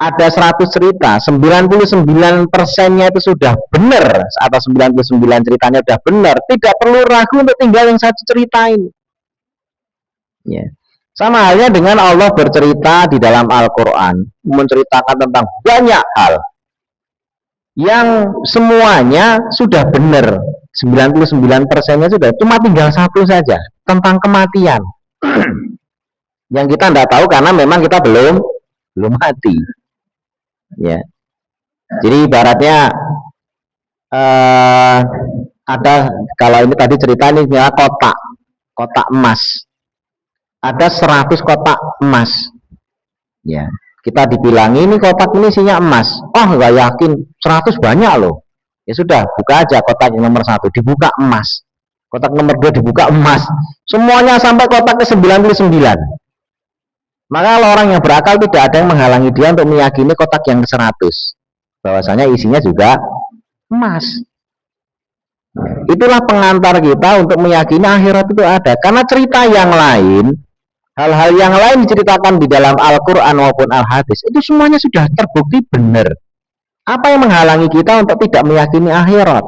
ada 100 cerita, 99%-nya itu sudah benar, atau 99 ceritanya sudah benar, tidak perlu ragu untuk tinggal yang satu cerita ini. Ya. Sama halnya dengan Allah bercerita di dalam Al-Quran, menceritakan tentang banyak hal yang semuanya sudah benar, 99%-nya sudah, cuma tinggal satu saja, tentang kematian. Yang kita tidak tahu karena memang kita belum mati. Ya. Jadi ibaratnya ada, kalau ini tadi cerita ini kotak emas. Ada 100 kotak emas. Ya, kita dibilang ini kotak ini isinya emas. Oh, nggak yakin, 100 banyak loh. Ya sudah, buka aja kotak yang nomor 1, dibuka emas. Kotak nomor 2 dibuka emas. Semuanya sampai kotak ke 99. Maka kalau orang yang berakal tidak ada yang menghalangi dia untuk meyakini kotak yang ke-100. Bahwasanya isinya juga emas. Itulah pengantar kita untuk meyakini akhirat itu ada. Karena cerita yang lain, hal-hal yang lain diceritakan di dalam Al-Quran maupun Al-Hadis, itu semuanya sudah terbukti benar. Apa yang menghalangi kita untuk tidak meyakini akhirat?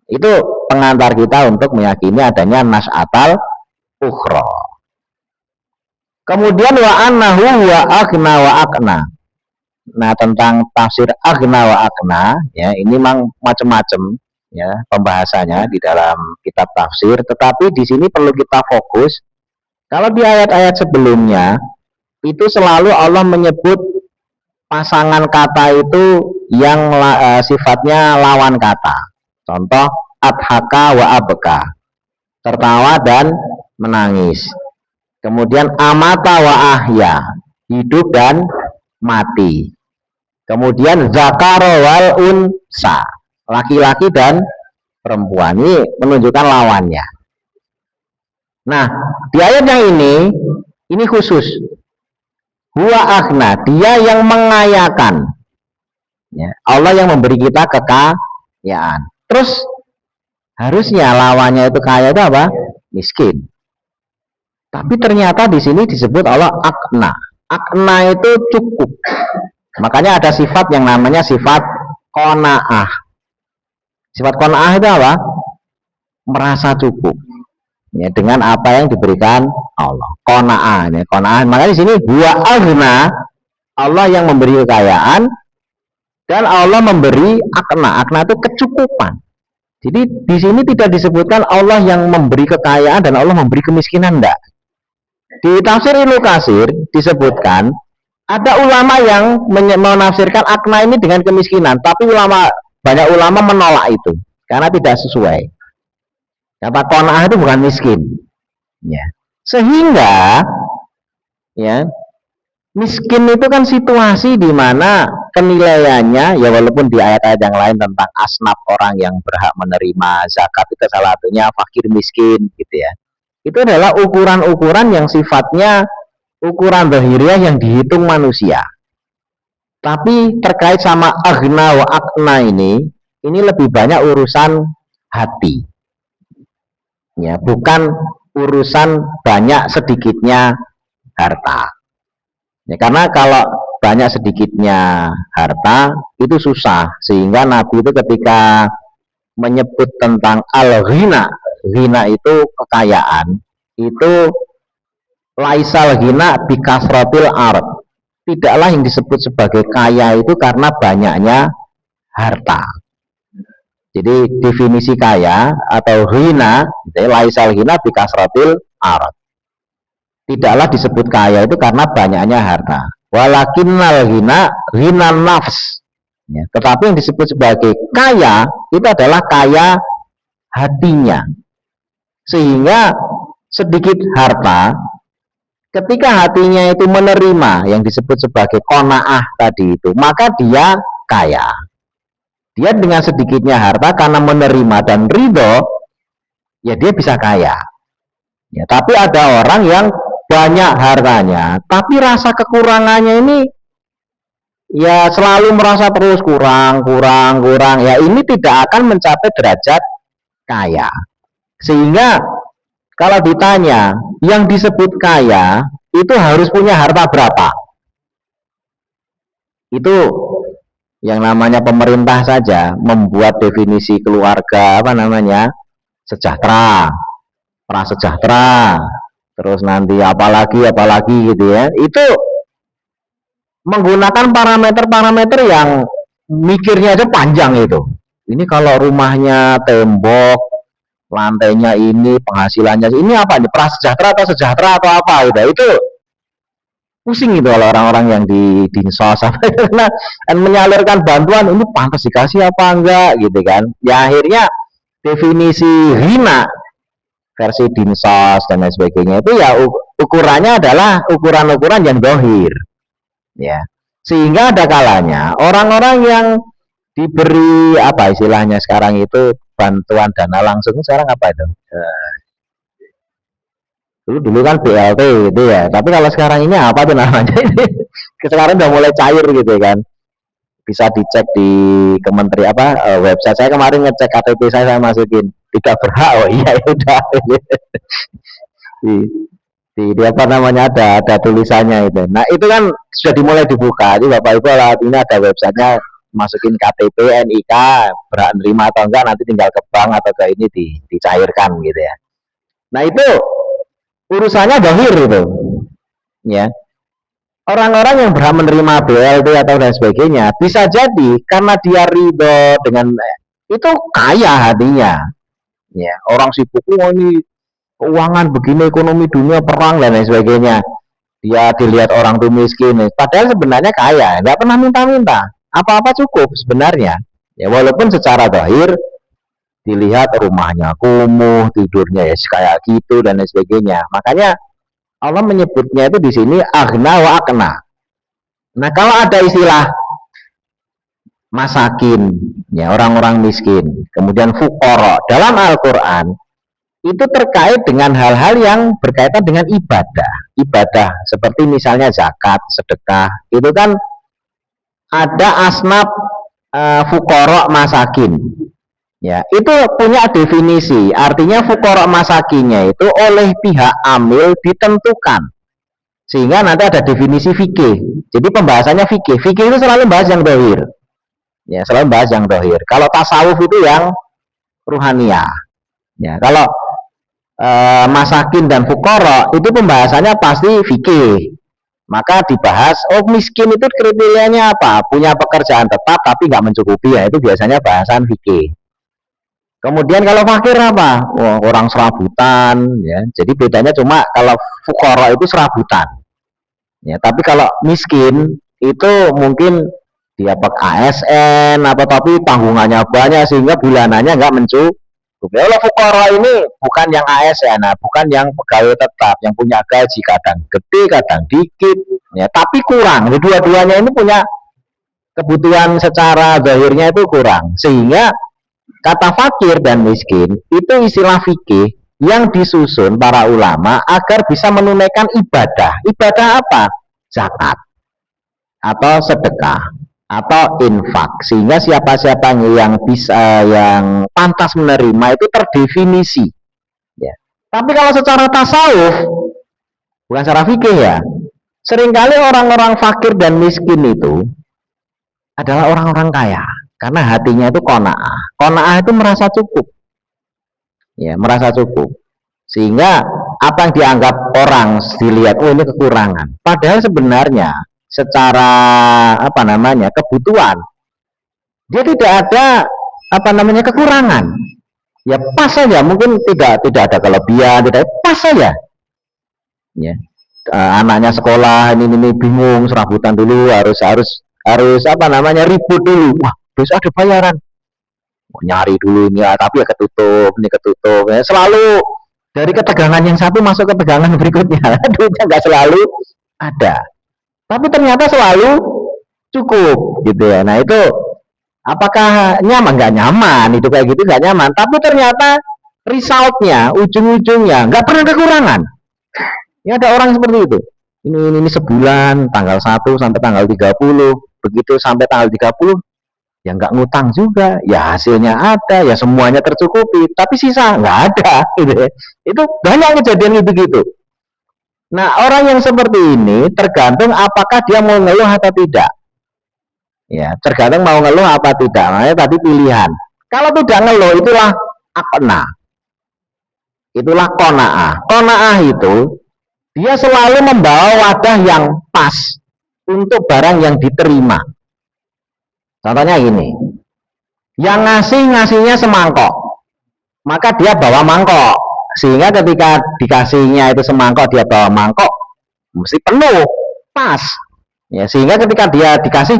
Itu pengantar kita untuk meyakini adanya nas'atal ukhra. Kemudian wa annahu wa aghna wa aqna. Nah, tentang tafsir aghna wa aqna, ya, ini memang macam-macam ya pembahasannya di dalam kitab tafsir, tetapi di sini perlu kita fokus. Kalau di ayat-ayat sebelumnya itu selalu Allah menyebut pasangan kata itu yang sifatnya lawan kata. Contoh adhaka wa abka, tertawa dan menangis. Kemudian amata wa ahya, hidup dan mati. Kemudian zakaro wal unsa, laki-laki dan perempuan. Ini menunjukkan lawannya. Nah, di ayat yang ini khusus. Huwa aghna, dia yang mengayakan. Ya, Allah yang memberi kita kekayaan. Terus harusnya lawannya itu kaya itu apa? Miskin. Tapi ternyata di sini disebut Allah aghna. Aghna itu cukup. Makanya ada sifat yang namanya sifat qanaah. Sifat qanaah itu apa? Merasa cukup. Ya, dengan apa yang diberikan Allah. Qanaah, ya, qanaah. Makanya di sini huwa aghna, Allah yang memberi kekayaan dan Allah memberi aghna. Aghna itu kecukupan. Jadi di sini tidak disebutkan Allah yang memberi kekayaan dan Allah memberi kemiskinan, enggak. Di tafsir Ibnu Katsir disebutkan ada ulama yang menafsirkan aghna ini dengan kemiskinan, tapi banyak ulama menolak itu karena tidak sesuai. Kata qanaah itu bukan miskin. Ya. Sehingga ya, miskin itu kan situasi di mana penilaiannya, ya walaupun di ayat-ayat yang lain tentang asnaf orang yang berhak menerima zakat itu salah satunya fakir miskin gitu ya. Itu adalah ukuran-ukuran yang sifatnya ukuran zahiriyah yang dihitung manusia. Tapi terkait sama aghna wa aqna ini lebih banyak urusan hati. Ya, bukan urusan banyak sedikitnya harta. Ya, karena kalau banyak sedikitnya harta itu susah, sehingga Nabi itu ketika menyebut tentang al-ghina, ghina itu kekayaan, itu laisal ghina bikasratil ard, tidaklah yang disebut sebagai kaya itu karena banyaknya harta. Jadi definisi kaya atau ghina, laisal ghina bikasratil ard, tidaklah disebut kaya itu karena banyaknya harta. Walakinnal ghina ghina nafs, ya, tetapi yang disebut sebagai kaya itu adalah kaya hatinya. Sehingga sedikit harta, ketika hatinya itu menerima yang disebut sebagai qanaah tadi itu, maka dia kaya. Dia dengan sedikitnya harta karena menerima dan ridho, ya dia bisa kaya. Ya, tapi ada orang yang banyak hartanya, tapi rasa kekurangannya ini ya selalu merasa terus kurang. Ya, ini tidak akan mencapai derajat kaya. Sehingga kalau ditanya yang disebut kaya itu harus punya harta berapa? Itu yang namanya pemerintah saja membuat definisi keluarga apa namanya sejahtera, prasejahtera, terus nanti apalagi gitu ya. Itu menggunakan parameter-parameter yang mikirnya aja panjang itu. Ini kalau rumahnya tembok, lantainya ini, penghasilannya ini apa nih? Prasejahtera atau sejahtera atau apa gitu. Itu pusing itu kalau orang-orang yang di dinsos apa itu nah, dan menyalurkan bantuan ini pantas dikasih apa enggak gitu kan. Ya akhirnya definisi hina versi dinsos dan lain sebagainya itu ya ukurannya adalah ukuran-ukuran yang dohir ya, sehingga ada kalanya orang-orang yang diberi apa istilahnya sekarang itu bantuan dana langsung sekarang apa itu dulu dulu kan BLT gitu ya, tapi kalau sekarang ini apa tuh namanya sekarang udah mulai cair gitu kan, bisa dicek di kementeri apa website saya kemarin ngecek KTP saya masukin tidak berhak, oh iya ya udah di, di apa namanya ada tulisannya itu. Nah itu kan sudah dimulai dibuka. Jadi bapak ibu ini ada websitenya, masukin KTP, NIK, berhak nerima atau enggak, nanti tinggal ke bank atau ke ini dicairkan gitu ya. Nah itu urusannya dohir itu, ya. Orang-orang yang berhak menerima BLT atau dan sebagainya bisa jadi karena dia ridho dengan itu kaya hatinya, ya. Orang sibuk, oh ini keuangan begini, ekonomi dunia perang dan lain sebagainya, dia dilihat orang tuh miskin padahal sebenarnya kaya, nggak pernah minta-minta apa-apa, cukup sebenarnya ya, walaupun secara zahir dilihat rumahnya kumuh, tidurnya ya kayak gitu dan lain sebagainya. Makanya Allah menyebutnya itu di sini aghna wa akna. Nah kalau ada istilah masakin ya, orang-orang miskin, kemudian fuqara dalam Al-Quran itu terkait dengan hal-hal yang berkaitan dengan ibadah seperti misalnya zakat, sedekah, itu kan ada asnaf fuqara masakin ya, itu punya definisi, artinya fuqara masakinnya itu oleh pihak amil ditentukan sehingga nanti ada definisi fikih. Jadi pembahasannya fikih itu selalu bahas yang dohir ya, selalu bahas yang dohir. Kalau tasawuf itu yang ruhaniyah ya, kalau masakin dan fukoro itu pembahasannya pasti fikih, maka dibahas oh miskin itu kriterianya apa, punya pekerjaan tetap tapi nggak mencukupi ya, itu biasanya bahasan fikih. Kemudian kalau fakir apa, oh, orang serabutan ya, jadi bedanya cuma kalau fukoro itu serabutan ya, tapi kalau miskin itu mungkin dia pakai ASN atau tapi tanggungannya banyak sehingga bulanannya nggak mencukupi. Kalau fukara ini bukan yang ASN, bukan yang pegawai tetap, yang punya gaji kadang gede, kadang dikit, ya, tapi kurang. Dua-duanya ini punya kebutuhan secara zahirnya itu kurang, sehingga kata fakir dan miskin itu istilah fikih yang disusun para ulama agar bisa menunaikan ibadah. Ibadah apa? Zakat atau sedekah atau infak, sehingga siapa-siapa yang bisa yang pantas menerima itu terdefinisi ya. Tapi kalau secara tasawuf bukan secara fikih ya, seringkali orang-orang fakir dan miskin itu adalah orang-orang kaya karena hatinya itu qanaah itu merasa cukup ya, merasa cukup, sehingga apa yang dianggap orang dilihat oh ini kekurangan, padahal sebenarnya secara apa namanya kebutuhan dia tidak ada apa namanya kekurangan ya, pas saja, mungkin tidak ada kelebihan, tidak pas saja ya. Anaknya sekolah ini bingung serabutan dulu, harus apa namanya ribut dulu, wah besok ada bayaran, nyari dulu ini ya, tapi ya ketutup ini ketutup ya, selalu dari ketegangan yang satu masuk ke tegangan berikutnya duitnya nggak selalu ada, tapi ternyata selalu cukup gitu ya. Nah itu apakah nyaman? Nggak nyaman, itu kayak gitu nggak nyaman, tapi ternyata resultnya ujung-ujungnya nggak pernah kekurangan ya. Ada orang seperti itu, ini sebulan tanggal 1 sampai tanggal 30, begitu sampai tanggal 30 ya nggak ngutang juga ya, hasilnya ada ya, semuanya tercukupi, tapi sisa nggak ada gitu ya. Itu banyak kejadian gitu. Nah orang yang seperti ini tergantung apakah dia mau ngeluh atau tidak Ya, tergantung mau ngeluh apa tidak. Makanya tadi pilihan. Kalau tidak ngeluh itulah akna. Itulah kona'ah. Kona'ah itu dia selalu membawa wadah yang pas untuk barang yang diterima. Contohnya gini, yang ngasihnya semangkok, maka dia bawa mangkok. Sehingga ketika dikasihnya itu semangkok, dia bawa mangkok, mesti penuh, pas. Ya, sehingga ketika dia dikasih,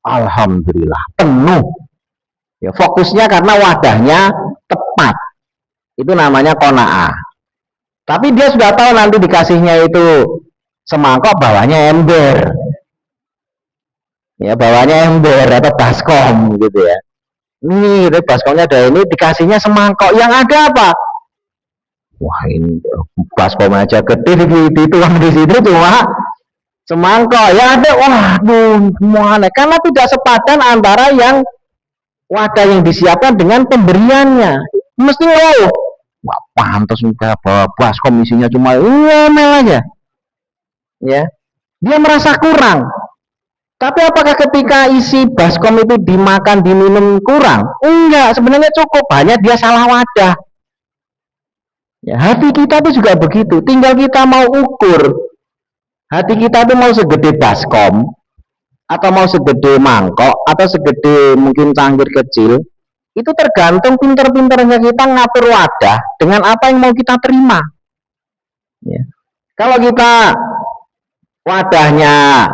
alhamdulillah penuh. Ya, fokusnya karena wadahnya tepat. Itu namanya kona'ah. Tapi dia sudah tahu nanti dikasihnya itu semangkok, bawahnya ember. Ya, bawahnya ember atau baskom gitu ya. Ini baskomnya ada ini, dikasihnya semangkok. Yang ada apa? Wah, ini baskom aja gede gitu, di situ cuma semangkok. Ya ada, waduh, semuanya. Karena tidak sepadan antara yang wadah yang disiapkan dengan pemberiannya. Mesti wah, pantas udah bawa baskom isinya cuma ngomel aja. Ya, dia merasa kurang. Tapi apakah ketika isi baskom itu dimakan, diminum kurang? Enggak, sebenarnya cukup. Hanya dia salah wadah. Ya, hati kita itu juga begitu. Tinggal kita mau ukur. Hati kita itu mau segede baskom, atau mau segede mangkok, atau segede mungkin cangkir kecil. Itu tergantung pinter-pinternya kita ngatur wadah dengan apa yang mau kita terima. Ya. Kalau kita wadahnya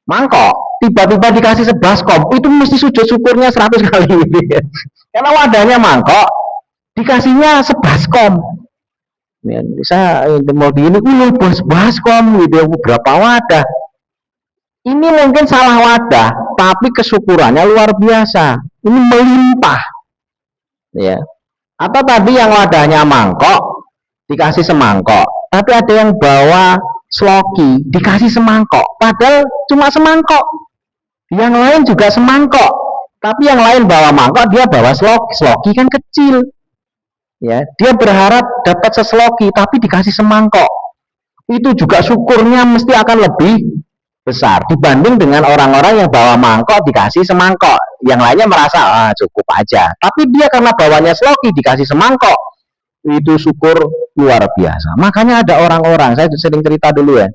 mangkok, tiba-tiba dikasih sebaskom, itu mesti sujud syukurnya 100 kali. Karena wadahnya mangkok, dikasihnya sebaskom. Ya, bisa mau di ini, baskom gitu, berapa wadah. Ini mungkin salah wadah, tapi kesyukurannya luar biasa. Ini melimpah. Ya. Atau tadi yang wadahnya mangkok, dikasih semangkok, tapi ada yang bawa sloki, dikasih semangkok, padahal cuma semangkok. Yang lain juga semangkok, tapi yang lain bawa mangkok, dia bawa sloki. Sloki kan kecil. Ya, dia berharap dapat sesloki, tapi dikasih semangkok. Itu juga syukurnya mesti akan lebih besar dibanding dengan orang-orang yang bawa mangkok dikasih semangkok. Yang lainnya merasa cukup aja, tapi dia karena bawanya sloki dikasih semangkok, itu syukur luar biasa. Makanya ada orang-orang, saya sering cerita dulu ya,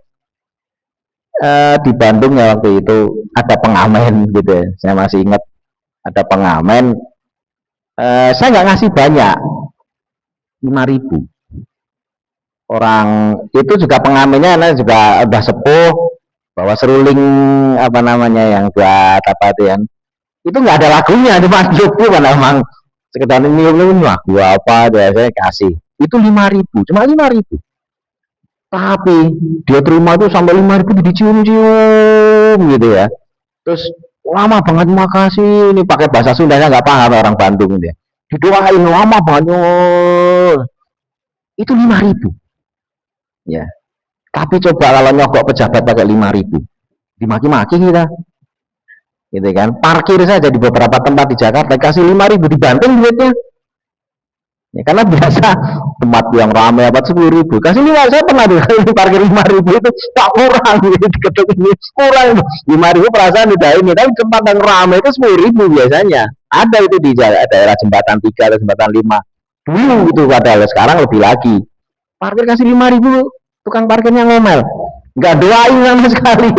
di Bandung ya, waktu itu ada pengamen gitu ya, saya masih ingat ada pengamen, saya nggak ngasih banyak, 5.000. Orang itu juga pengamennya juga udah sepuh, bawa seruling apa namanya yang buat apa itu yang itu nggak ada lagunya, cuma Jogja kan emang sekedar ini lagu apa dia saya kasih itu 5.000, cuma 5.000. Tapi dia terima itu sampai 5.000 dicium-cium gitu ya. Terus lama banget, makasih, ini pakai bahasa Sundanya nggak paham orang Bandung dia. Didoain lama banget. Itu 5.000. Ya. Tapi coba kalau nyogok pejabat pakai 5.000, dimaki-maki kita. Gitu kan. Parkir saja di beberapa tempat di Jakarta kasih 5.000 dibanting duitnya. Ya, karena biasa tempat yang ramai apa 10.000 kasih 5. Saya pernah parkir 5.000 itu tak kurang gitu, gedung ini kurang 5.000 perasaan udah ini, tapi tempat yang ramai itu 10.000 biasanya. Ada itu di daerah jembatan 3 atau jembatan 5 dulu itu, padahal sekarang lebih lagi. Parkir kasih 5.000, tukang parkirnya ngomel, nggak doain sama sekali.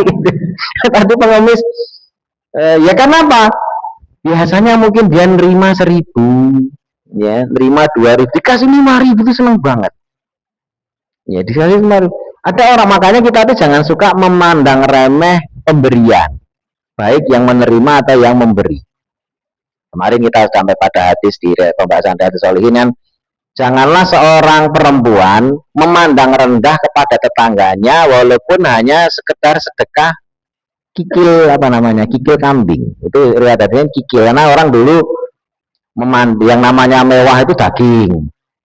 Tadi pengemis, ya kenapa? Biasanya mungkin dia nerima 1.000, ya nerima 2.000, dikasih 5.000 itu seneng banget. Ya dikasih 5.000. Ada orang, makanya kita tuh jangan suka memandang remeh pemberian, baik yang menerima atau yang memberi. Kemarin kita sampai pada hadis di pembahasan hadis solihin kan, janganlah seorang perempuan memandang rendah kepada tetangganya walaupun hanya sekedar sedekah kikil apa namanya, kikil kambing. Itu riwayatnya kikil, karena orang dulu yang namanya mewah itu daging.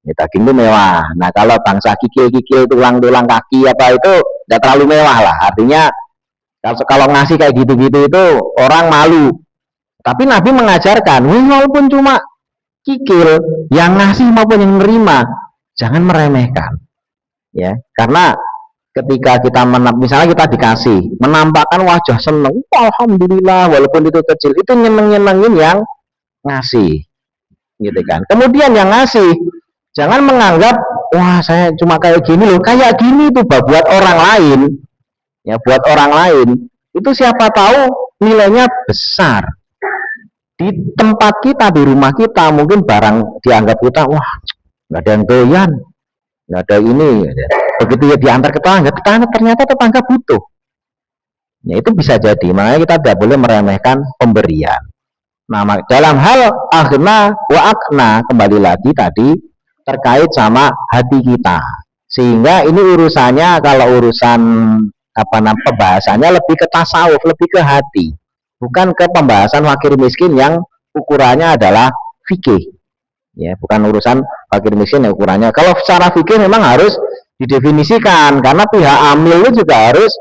Ya, daging itu mewah. Nah, kalau bangsa kikil-kikil, tulang-tulang kaki apa itu tidak terlalu mewah lah. Artinya kalau ngasih kayak gitu-gitu itu orang malu. Tapi Nabi mengajarkan, walaupun cuma kikil, yang ngasih maupun yang menerima jangan meremehkan, ya, karena ketika kita misalnya kita dikasih, menampakkan wajah seneng, alhamdulillah, walaupun itu kecil, itu nyenengin yang ngasih, gitu kan. Kemudian yang ngasih, jangan menganggap, wah saya cuma kayak gini loh, kayak gini itu buat orang lain, ya buat orang lain, itu siapa tahu nilainya besar. Di tempat kita, di rumah kita, mungkin barang dianggap kita, wah nggak ada yang doyan, nggak ada ini, begitu ya diantar ke tetangga, ternyata tetangga butuh. Ya itu bisa jadi, makanya kita tidak boleh meremehkan pemberian. Nah, dalam hal akhna wa akna, kembali lagi tadi terkait sama hati kita. Sehingga ini urusannya, kalau urusan pembahasannya lebih ke tasawuf, lebih ke hati, bukan ke pembahasan fakir miskin yang ukurannya adalah fikih. Ya, bukan urusan fakir miskin yang ukurannya. Kalau secara fikih memang harus didefinisikan, karena pihak amil itu juga harus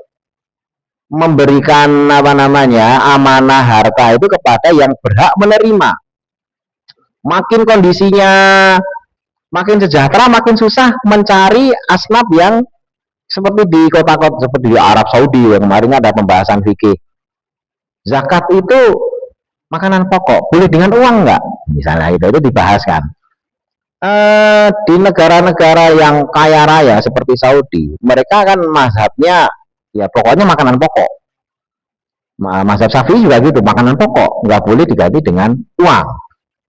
memberikan amanah harta itu kepada yang berhak menerima. Makin kondisinya makin sejahtera, makin susah mencari asnaf yang seperti di kota-kota seperti di Arab Saudi yang kemarin ada pembahasan fikih. Zakat itu makanan pokok, boleh dengan uang nggak? Misalnya itu dibahaskan. Di negara-negara yang kaya raya seperti Saudi, mereka kan mazhabnya ya pokoknya makanan pokok. Mazhab Syafi'i juga gitu, makanan pokok nggak boleh diganti dengan uang.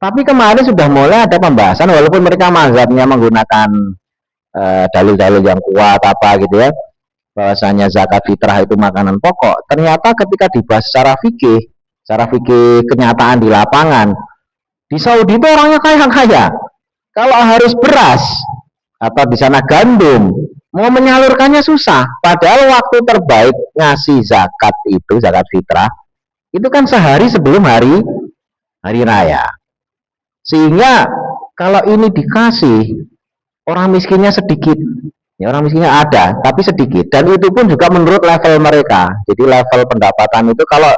Tapi kemarin sudah mulai ada pembahasan, walaupun mereka mazhabnya menggunakan dalil-dalil yang kuat apa gitu ya, bahwasanya zakat fitrah itu makanan pokok. Ternyata ketika dibahas secara fikih kenyataan di lapangan, di Saudi itu orangnya kaya-kaya. Kalau harus beras atau di sana gandum, mau menyalurkannya susah. Padahal waktu terbaik ngasih zakat itu, zakat fitrah, itu kan sehari sebelum hari raya. Sehingga kalau ini dikasih, orang miskinnya sedikit. Ya, orang miskinnya ada, tapi sedikit. Dan itu pun juga menurut level mereka. Jadi level pendapatan itu kalau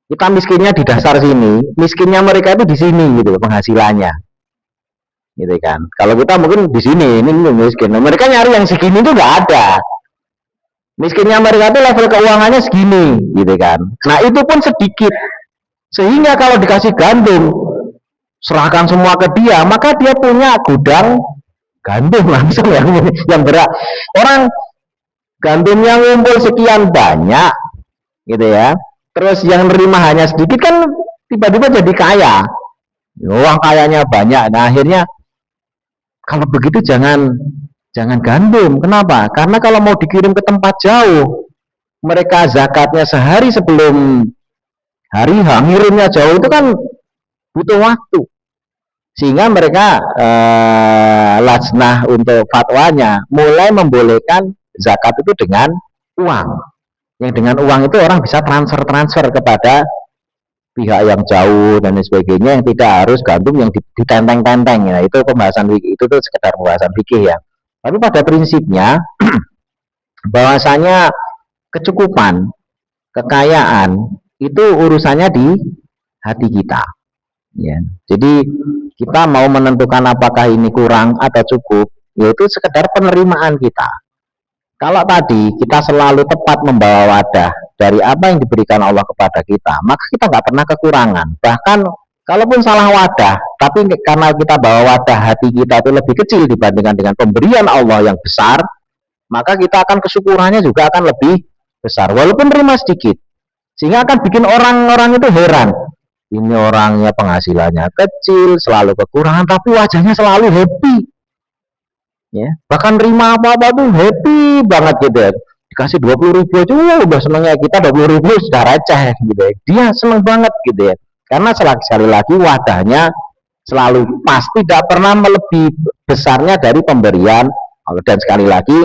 kita miskinnya di dasar sini, miskinnya mereka itu di sini gitu penghasilannya. Gitu kan. Kalau kita mungkin di sini, ini miskin. Mereka nyari yang segini itu nggak ada. Miskinnya mereka itu level keuangannya segini, gitu kan. Nah itu pun sedikit. Sehingga kalau dikasih gandum, serahkan semua ke dia, maka dia punya gudang gandum langsung yang berat. Orang gandumnya ngumpul sekian banyak, gitu ya. Terus yang nerima hanya sedikit kan tiba-tiba jadi kaya. Uang kayanya banyak. Nah akhirnya kalau begitu jangan gandum. Kenapa? Karena kalau mau dikirim ke tempat jauh, mereka zakatnya sehari sebelum hari H, ngirimnya jauh itu kan butuh waktu. Sehingga mereka lajnah untuk fatwanya mulai membolehkan zakat itu dengan uang. Yang dengan uang itu orang bisa transfer kepada pihak yang jauh dan sebagainya, yang tidak harus gandum yang ditenteng-tenteng. Ya, itu pembahasan fikih, itu tuh sekedar pembahasan fikih ya. Tapi pada prinsipnya bahwasanya kecukupan, kekayaan itu urusannya di hati kita. Ya. Jadi kita mau menentukan apakah ini kurang atau cukup, yaitu sekedar penerimaan kita. Kalau tadi kita selalu tepat membawa wadah dari apa yang diberikan Allah kepada kita, maka kita nggak pernah kekurangan. Bahkan kalaupun salah wadah, tapi karena kita bawa wadah hati kita itu lebih kecil dibandingkan dengan pemberian Allah yang besar, maka kita akan kesyukurannya juga akan lebih besar, walaupun terima sedikit. Sehingga akan bikin orang-orang itu heran. Ini orangnya penghasilannya kecil, selalu kekurangan, tapi wajahnya selalu happy. Ya, bahkan terima apa-apa tuh happy banget gitu ya. Dikasih 20.000 aja udah senengnya, kita 20.000 sudah receh gitu ya. Dia seneng banget gitu ya. Karena sekali lagi wadahnya selalu pas, tidak pernah melebihi besarnya dari pemberian Allah. Dan sekali lagi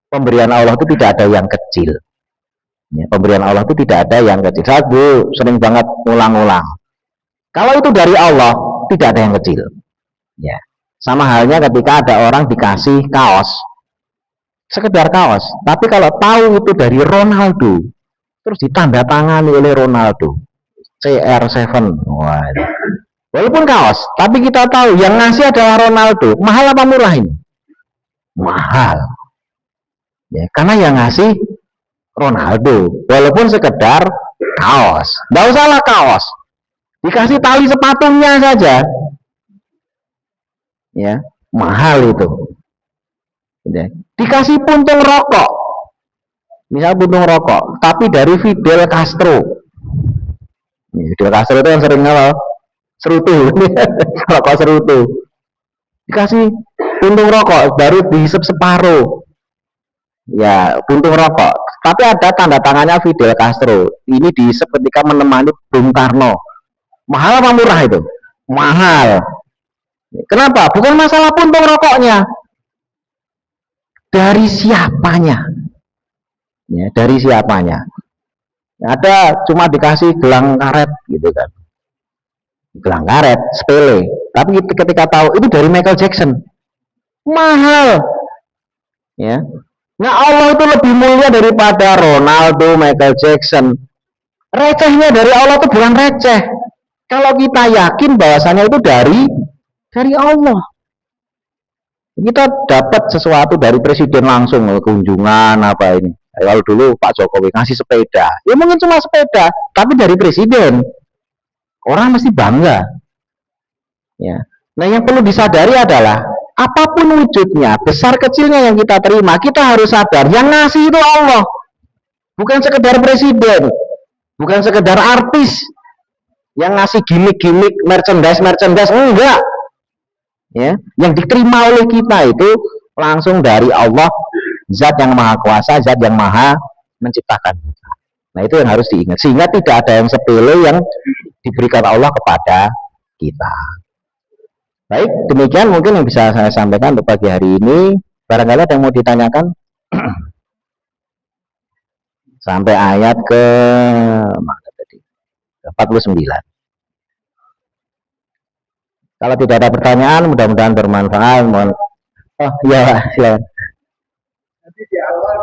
pemberian Allah itu tidak ada yang kecil. Ya, pemberian Allah itu tidak ada yang kecil. Saya sering banget ulang-ulang. Kalau itu dari Allah tidak ada yang kecil. Ya. Sama halnya ketika ada orang dikasih kaos, sekedar kaos, tapi kalau tahu itu dari Ronaldo, terus ditandatangani oleh Ronaldo, CR7, wah, walaupun kaos, tapi kita tahu yang ngasih adalah Ronaldo, mahal apa murah ini? Mahal. Ya, karena yang ngasih Ronaldo, walaupun sekedar kaos, nggak usahlah kaos, dikasih tali sepatunya saja, ya mahal itu. Ya. Dikasih puntung rokok, misal puntung rokok, tapi dari Fidel Castro. Fidel Castro itu yang sering apa? Serutu, rokok serutu. Dikasih puntung rokok, baru dihisap separuh. Ya, puntung rokok. Tapi ada tanda tangannya Fidel Castro. Ini dihisap ketika menemani Bung Karno. Mahal apa murah itu? Mahal. Kenapa? Bukan masalah puntung rokoknya. Dari siapanya? Ya, dari siapanya? Ada cuma dikasih gelang karet gitu kan. Gelang karet, sepele. Tapi ketika tahu itu dari Michael Jackson, mahal. Ya. Nah, Allah itu lebih mulia daripada Ronaldo, Michael Jackson. Recehnya dari Allah itu bukan receh. Kalau kita yakin bahwasanya itu dari Allah. Kita dapat sesuatu dari presiden langsung, kunjungan apa ini. Kalau dulu Pak Jokowi ngasih sepeda, ya mungkin cuma sepeda, tapi dari presiden. Orang mesti bangga. Ya. Nah, yang perlu disadari adalah apapun wujudnya, besar kecilnya yang kita terima, kita harus sadar yang ngasih itu Allah. Bukan sekedar presiden, bukan sekedar artis yang ngasih gimmick-gimmick merchandise enggak. Ya, yang diterima oleh kita itu langsung dari Allah, zat yang maha kuasa, zat yang maha menciptakan kita. Nah, itu yang harus diingat, sehingga tidak ada yang sepele yang diberikan Allah kepada kita. Baik, demikian mungkin yang bisa saya sampaikan untuk pagi hari ini. Barangkali ada yang mau ditanyakan? Sampai ayat ke mana tadi? 49. Kalau tidak ada pertanyaan, mudah-mudahan bermanfaat. Oh iya, silakan. Nanti di awal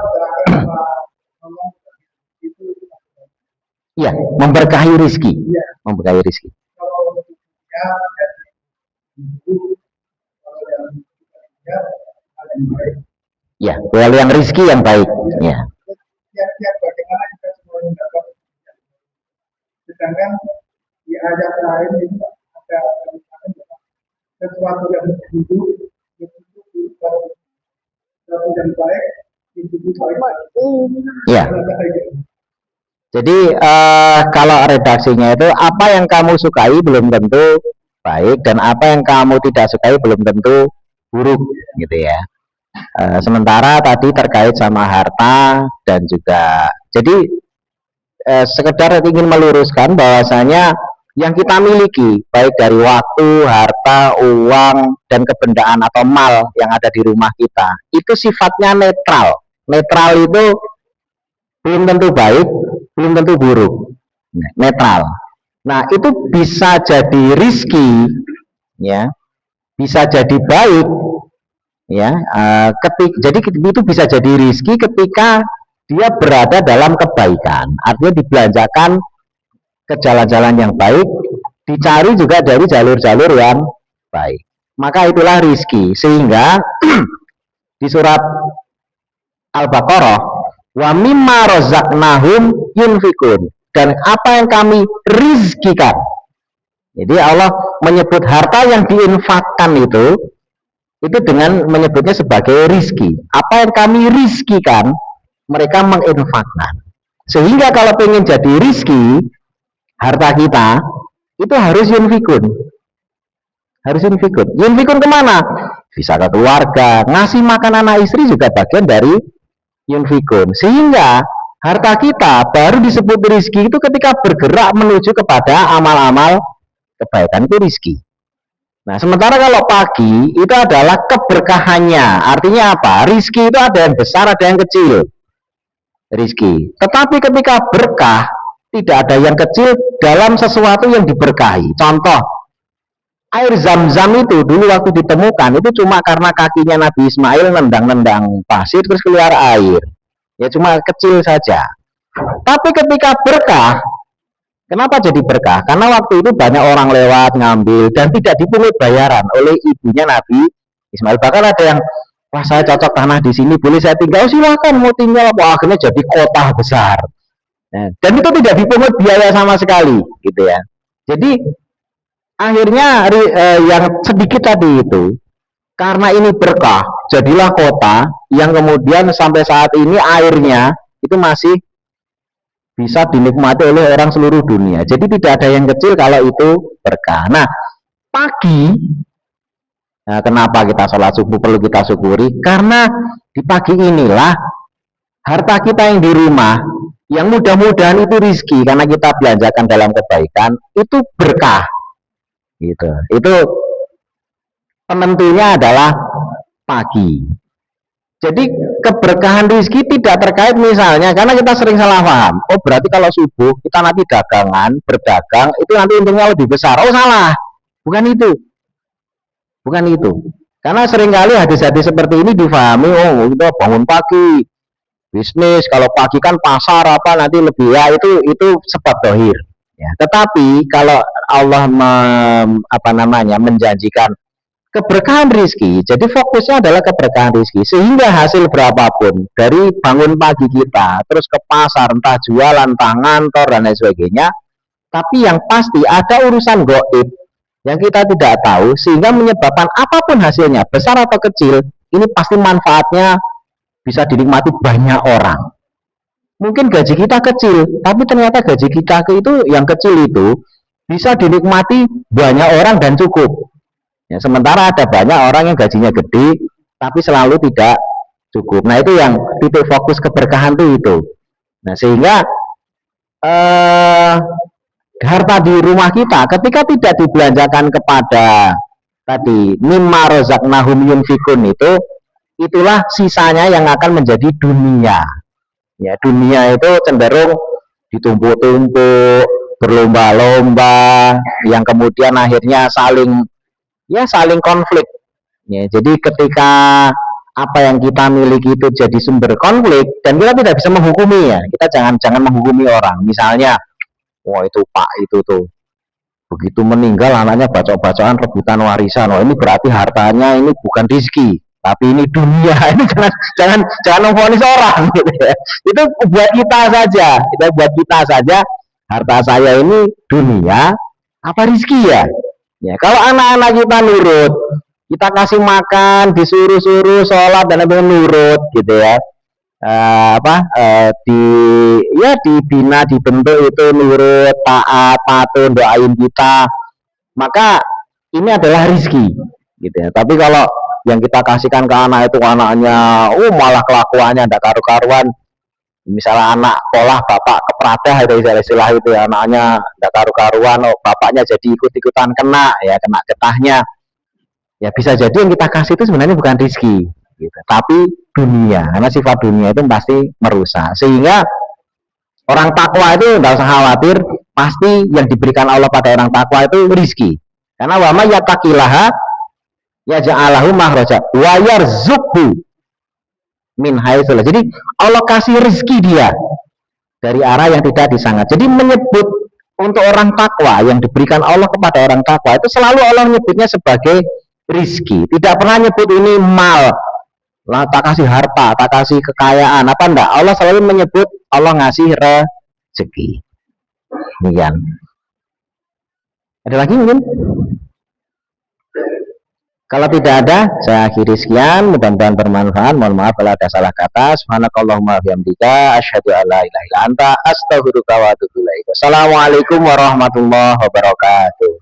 iya, memberkahi rizki, memberkahi rizki. Ya, kalau yang rizki yang baik. Ya. Sedangkan di ayat lain itu ada sesuatu yang hidup, sesuatu yang baik, hidup baik. Ya. Jadi kalau redaksinya itu apa yang kamu sukai belum tentu baik, dan apa yang kamu tidak sukai belum tentu buruk, gitu ya. Sementara tadi terkait sama harta dan juga, jadi sekedar ingin meluruskan bahwasanya yang kita miliki baik dari waktu, harta, uang, dan kebendaan atau mal yang ada di rumah kita itu sifatnya netral. Netral itu belum tentu baik, belum tentu buruk, netral. Nah, itu bisa jadi rizki, ya, bisa jadi baik, ya. Jadi itu bisa jadi rizki ketika dia berada dalam kebaikan, artinya dibelanjakan ke jalan-jalan yang baik, dicari juga dari jalur-jalur yang baik. Maka itulah rizki. Sehingga di surat Al-Baqarah, wa mimma razaqnahum yunfikun, dan apa yang kami rizkikan. Jadi Allah menyebut harta yang diinfakkan itu dengan menyebutnya sebagai rizki. Apa yang kami rizkikan, mereka menginfakkan. Sehingga kalau pengen jadi rizki harta kita, itu harus yunfikun. Harus yunfikun. Yunfikun kemana? Bisa ke keluarga, ngasih makan anak istri juga bagian dari yunfikun. Sehingga harta kita baru disebut rizki itu ketika bergerak menuju kepada amal-amal kebaikan, itu rizki. Nah, sementara kalau pagi itu adalah keberkahannya. Artinya apa? Rizki itu ada yang besar, ada yang kecil. Rizki. Tetapi ketika berkah, tidak ada yang kecil dalam sesuatu yang diberkahi. Contoh, air zam-zam itu dulu waktu ditemukan itu cuma karena kakinya Nabi Ismail nendang-nendang pasir terus keluar air. Ya cuma kecil saja. Tapi ketika berkah, kenapa jadi berkah? Karena waktu itu banyak orang lewat ngambil dan tidak dipungut bayaran oleh ibunya Nabi Ismail. Bahkan ada yang wah saya cocok tanah di sini, boleh saya tinggal, silakan mau tinggal. Wah, akhirnya jadi kota besar. Nah, dan itu tidak dipungut biaya sama sekali, gitu ya. Jadi akhirnya yang sedikit tadi itu, karena ini berkah, jadilah kota yang kemudian sampai saat ini airnya itu masih bisa dinikmati oleh orang seluruh dunia. Jadi tidak ada yang kecil kalau itu berkah. Nah, pagi, nah, kenapa kita sholat subuh perlu kita syukuri? Karena di pagi inilah harta kita yang di rumah, yang mudah-mudahan itu rizki, karena kita belanjakan dalam kebaikan, itu berkah. Gitu. Itu penentunya adalah pagi. Jadi keberkahan rizki tidak terkait misalnya, karena kita sering salah paham. Oh berarti kalau subuh kita nanti dagangan, berdagang, itu nanti untungnya lebih besar. Oh salah, bukan itu, bukan itu. Karena seringkali hadis-hadis seperti ini difahami, oh itu bangun pagi, bisnis, kalau pagi kan pasar apa nanti lebih ya itu sebab dohir. Ya, tetapi kalau Allah apa namanya menjanjikan keberkahan rizki, jadi fokusnya adalah keberkahan rizki, sehingga hasil berapapun dari bangun pagi kita terus ke pasar, entah jualan, entah ngantor dan lain sebagainya, tapi yang pasti ada urusan goib yang kita tidak tahu, sehingga menyebabkan apapun hasilnya besar atau kecil, ini pasti manfaatnya bisa dinikmati banyak orang. Mungkin gaji kita kecil, tapi ternyata gaji kita itu yang kecil itu bisa dinikmati banyak orang dan cukup. Ya, sementara ada banyak orang yang gajinya gede, tapi selalu tidak cukup. Nah itu yang titik fokus keberkahan itu. Nah sehingga eh, harta di rumah kita ketika tidak dibelanjakan kepada tadi mimma rozaknahum yunfikun itu, itulah sisanya yang akan menjadi dunia. Ya dunia itu cenderung ditumpuk-tumpuk, berlomba-lomba, yang kemudian akhirnya saling konflik. Ya, jadi ketika apa yang kita miliki itu jadi sumber konflik dan kita tidak bisa menghukumi, ya, kita jangan menghukumi orang. Misalnya, wah itu Pak itu tuh begitu meninggal anaknya bacok-bacokan rebutan warisan. Oh ini berarti hartanya ini bukan rezeki, tapi ini dunia. Ini jangan memvonis orang gitu ya. Itu buat kita saja, harta saya ini dunia apa rezeki ya? Ya, kalau anak-anak kita nurut, kita kasih makan, disuruh-suruh sholat dan lain nurut gitu ya. Di ya dibina, dibentuk itu nurut, taat, patuh, doain kita, maka ini adalah rizki gitu ya. Tapi kalau yang kita kasihkan ke anak itu anaknya malah kelakuannya tidak karu-karuan, misalnya anak sekolah bapak kepradah itu istilah itu ya, anaknya tidak karu-karuan, bapaknya jadi ikut-ikutan kena getahnya, ya bisa jadi yang kita kasih itu sebenarnya bukan rizki gitu, tapi dunia, karena sifat dunia itu pasti merusak. Sehingga orang takwa itu tidak usah khawatir, pasti yang diberikan Allah pada orang takwa itu rizki, karena wama yatakilaha ya ja'alahu mahroja wa yarzuqhu min haitsulah. Jadi Allah kasih rezeki dia dari arah yang tidak disangka. Jadi menyebut untuk orang takwa yang diberikan Allah kepada orang takwa itu selalu Allah menyebutnya sebagai rizki. Tidak pernah nyebut ini mal, lah tak kasih harta, tak kasih kekayaan, apa enggak. Allah selalu menyebut Allah ngasih rezeki. Demikian. Ada lagi mungkin? Kalau tidak ada, saya akhiri sekian. Mudah-mudahan bermanfaat. Mohon maaf kalau ada salah kata. Subhanakallahumma bihamdika asyhadu an la ilaha illa anta astaghfiruka wa atubu ilaik. Wassalamualaikum warahmatullahi wabarakatuh.